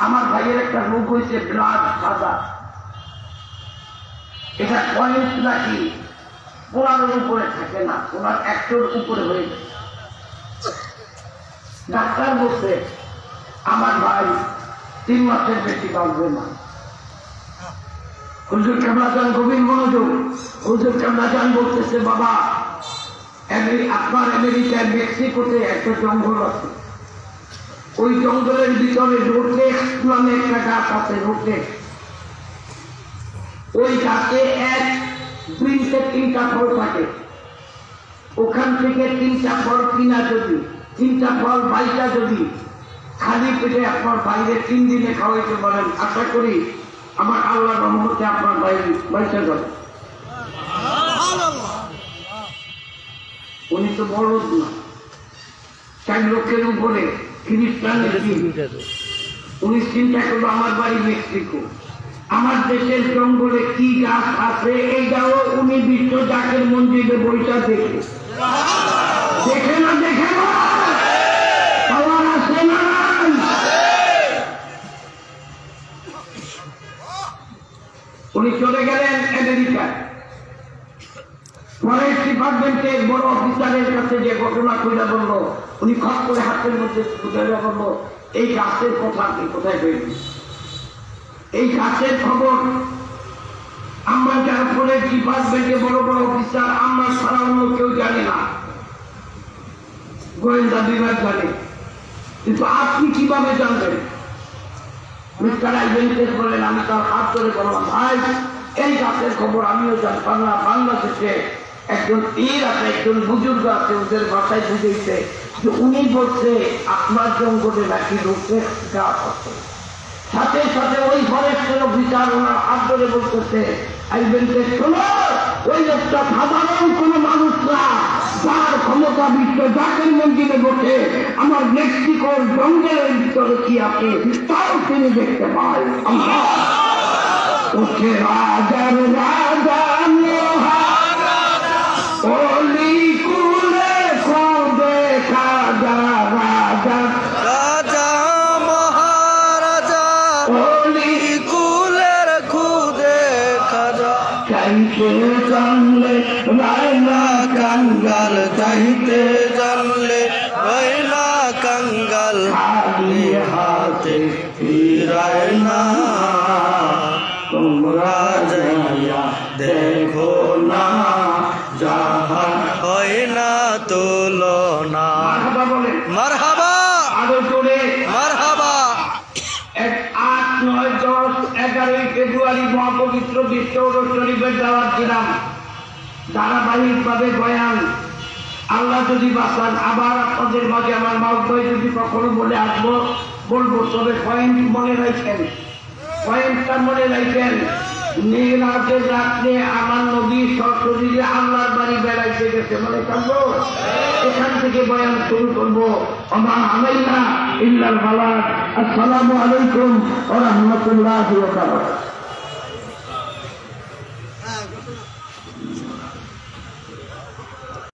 আমার ভাইয়ের একটা রোগ হয়েছে ব্লাড সাদা, এটা পয়েন্ট নাকি 15-র উপরে থাকে না, ওনার 100-র উপরে হয়ে গেছে। ডাক্তার বলছে আমার ভাই 3 মাসের বেশি বাঁচবে না। হুজুর কেমলা যান গভীর মনোযোগ, হুজুর কেমলা যান বলতেছে, বাবা আপনার আমেরিকায় মেক্সিকোতে একটা জঙ্গল আছে, ওই জঙ্গলের ভিতরে রোটেক্স নামে একটা গাছ আছে, রোটেক্স। ওই গাছে 1, 2, 3টা ফল থাকে, ওখান থেকে 3টা ফল কিনা যদি 3টা ফল বাইটা যদি খালি পেটে আপনার বাইরে 3 দিনে খাওয়াইতে পারেন, আশা করি আমার আল্লাহ রহমতে আপনার বাইরে বাইচা যাবে। উনি তো বড় না, 4 লক্ষের উপরে খ্রিস্টানের দিন। উনি চিন্তা করবো আমার বাড়ি মেক্সিকো, আমার দেশের জঙ্গলে কি গাছ আছে এইটাও উনি বিশ্ব জাকের মন্দিরে বইটা দেখে না দেখে না পাওয়ার আছে না। উনি চলে গেলেন আমেরিকায়, ফরেস্ট ডিপার্টমেন্টের বড় অফিসারের কাছে যে ঘটনা কইরা বললো, উনি খপ করে হাতের মধ্যে বুঝাইয়া বললো, এই গাছের কথা আপনি কোথায় পেয়েছেন? এই গাছের খবর আমরা যারা ফরেস্ট ডিপার্টমেন্টে বড় বড় অফিসার, আমরা ছাড়া অন্য কেউ জানে না, গোয়েন্দা বিভাগ জানে, কিন্তু আপনি কিভাবে জানবেন? মিস্টার আইভেন্টেস বলেন, আমি তার হাত ধরে বললাম, ভাই এই গাছের খবর আমিও জানতাম না, বাংলাদেশে একজন পীর আছে, একজন বুজুর্গ আছে, ওদের ভাষায় বুঝেছে যে উনি বলছে আপনার জঙ্গলে নাকি রোটেক্স গাছ আছে। সাথে সাথে ওই ফরেস্টের অফিসার ওনার হাত ধরে বলতেছে, আইভেন্টেস শোনো, ওই লোকটা সাধারণ কোনো মানুষ না, যার ক্ষমতা বিশ্ব জাকের মন্দিরে বসে আমার মেক্সিকোর জঙ্গলের ভিতরে কি আছে তাও তিনি দেখতে পায়। ওকে রাজার রাজা অলি কুলে খোদে খাজা রাজা রাজা মহারাজা অলি কুলের খুদে খাজা, চাইতে জানলে রায়না কাঙ্গাল চাইতে জানলে রায়না কাঙ্গাল, খালি হাতে ফিরায় না তোমরা যাইয়া দেখো না, যাহা হয় না তুলনা। বলেন মারহাবা, আরো জোরে মারহাবা। 8, 9, 10, 11 ফেব্রুয়ারি মহাপবিত্র বিশ্ব শরীফের দাওয়াত দিলাম, ধারাবাহিকভাবে বয়ান। আল্লাহ যদি বাঁচান আবার আপনাদের মাঝে আমার মাউদ্দয় যদি কখনো বলে আসবো বলবো, তবে পয়েন্ট মনে রাখেন, পয়েন্টটা মনে রাখেন। মেরাজের রাত্রে আমার নবী সশরীরে আল্লাহর বাড়ি বেড়াইতে গেছে, মনে থাকবো। এখান থেকে বয়ান শুরু করবো। আমা আলাইনা ইল্লাল বালাগ। আসসালামু আলাইকুম ওয়া রাহমাতুল্লাহি ওয়া বারাকাতুহু।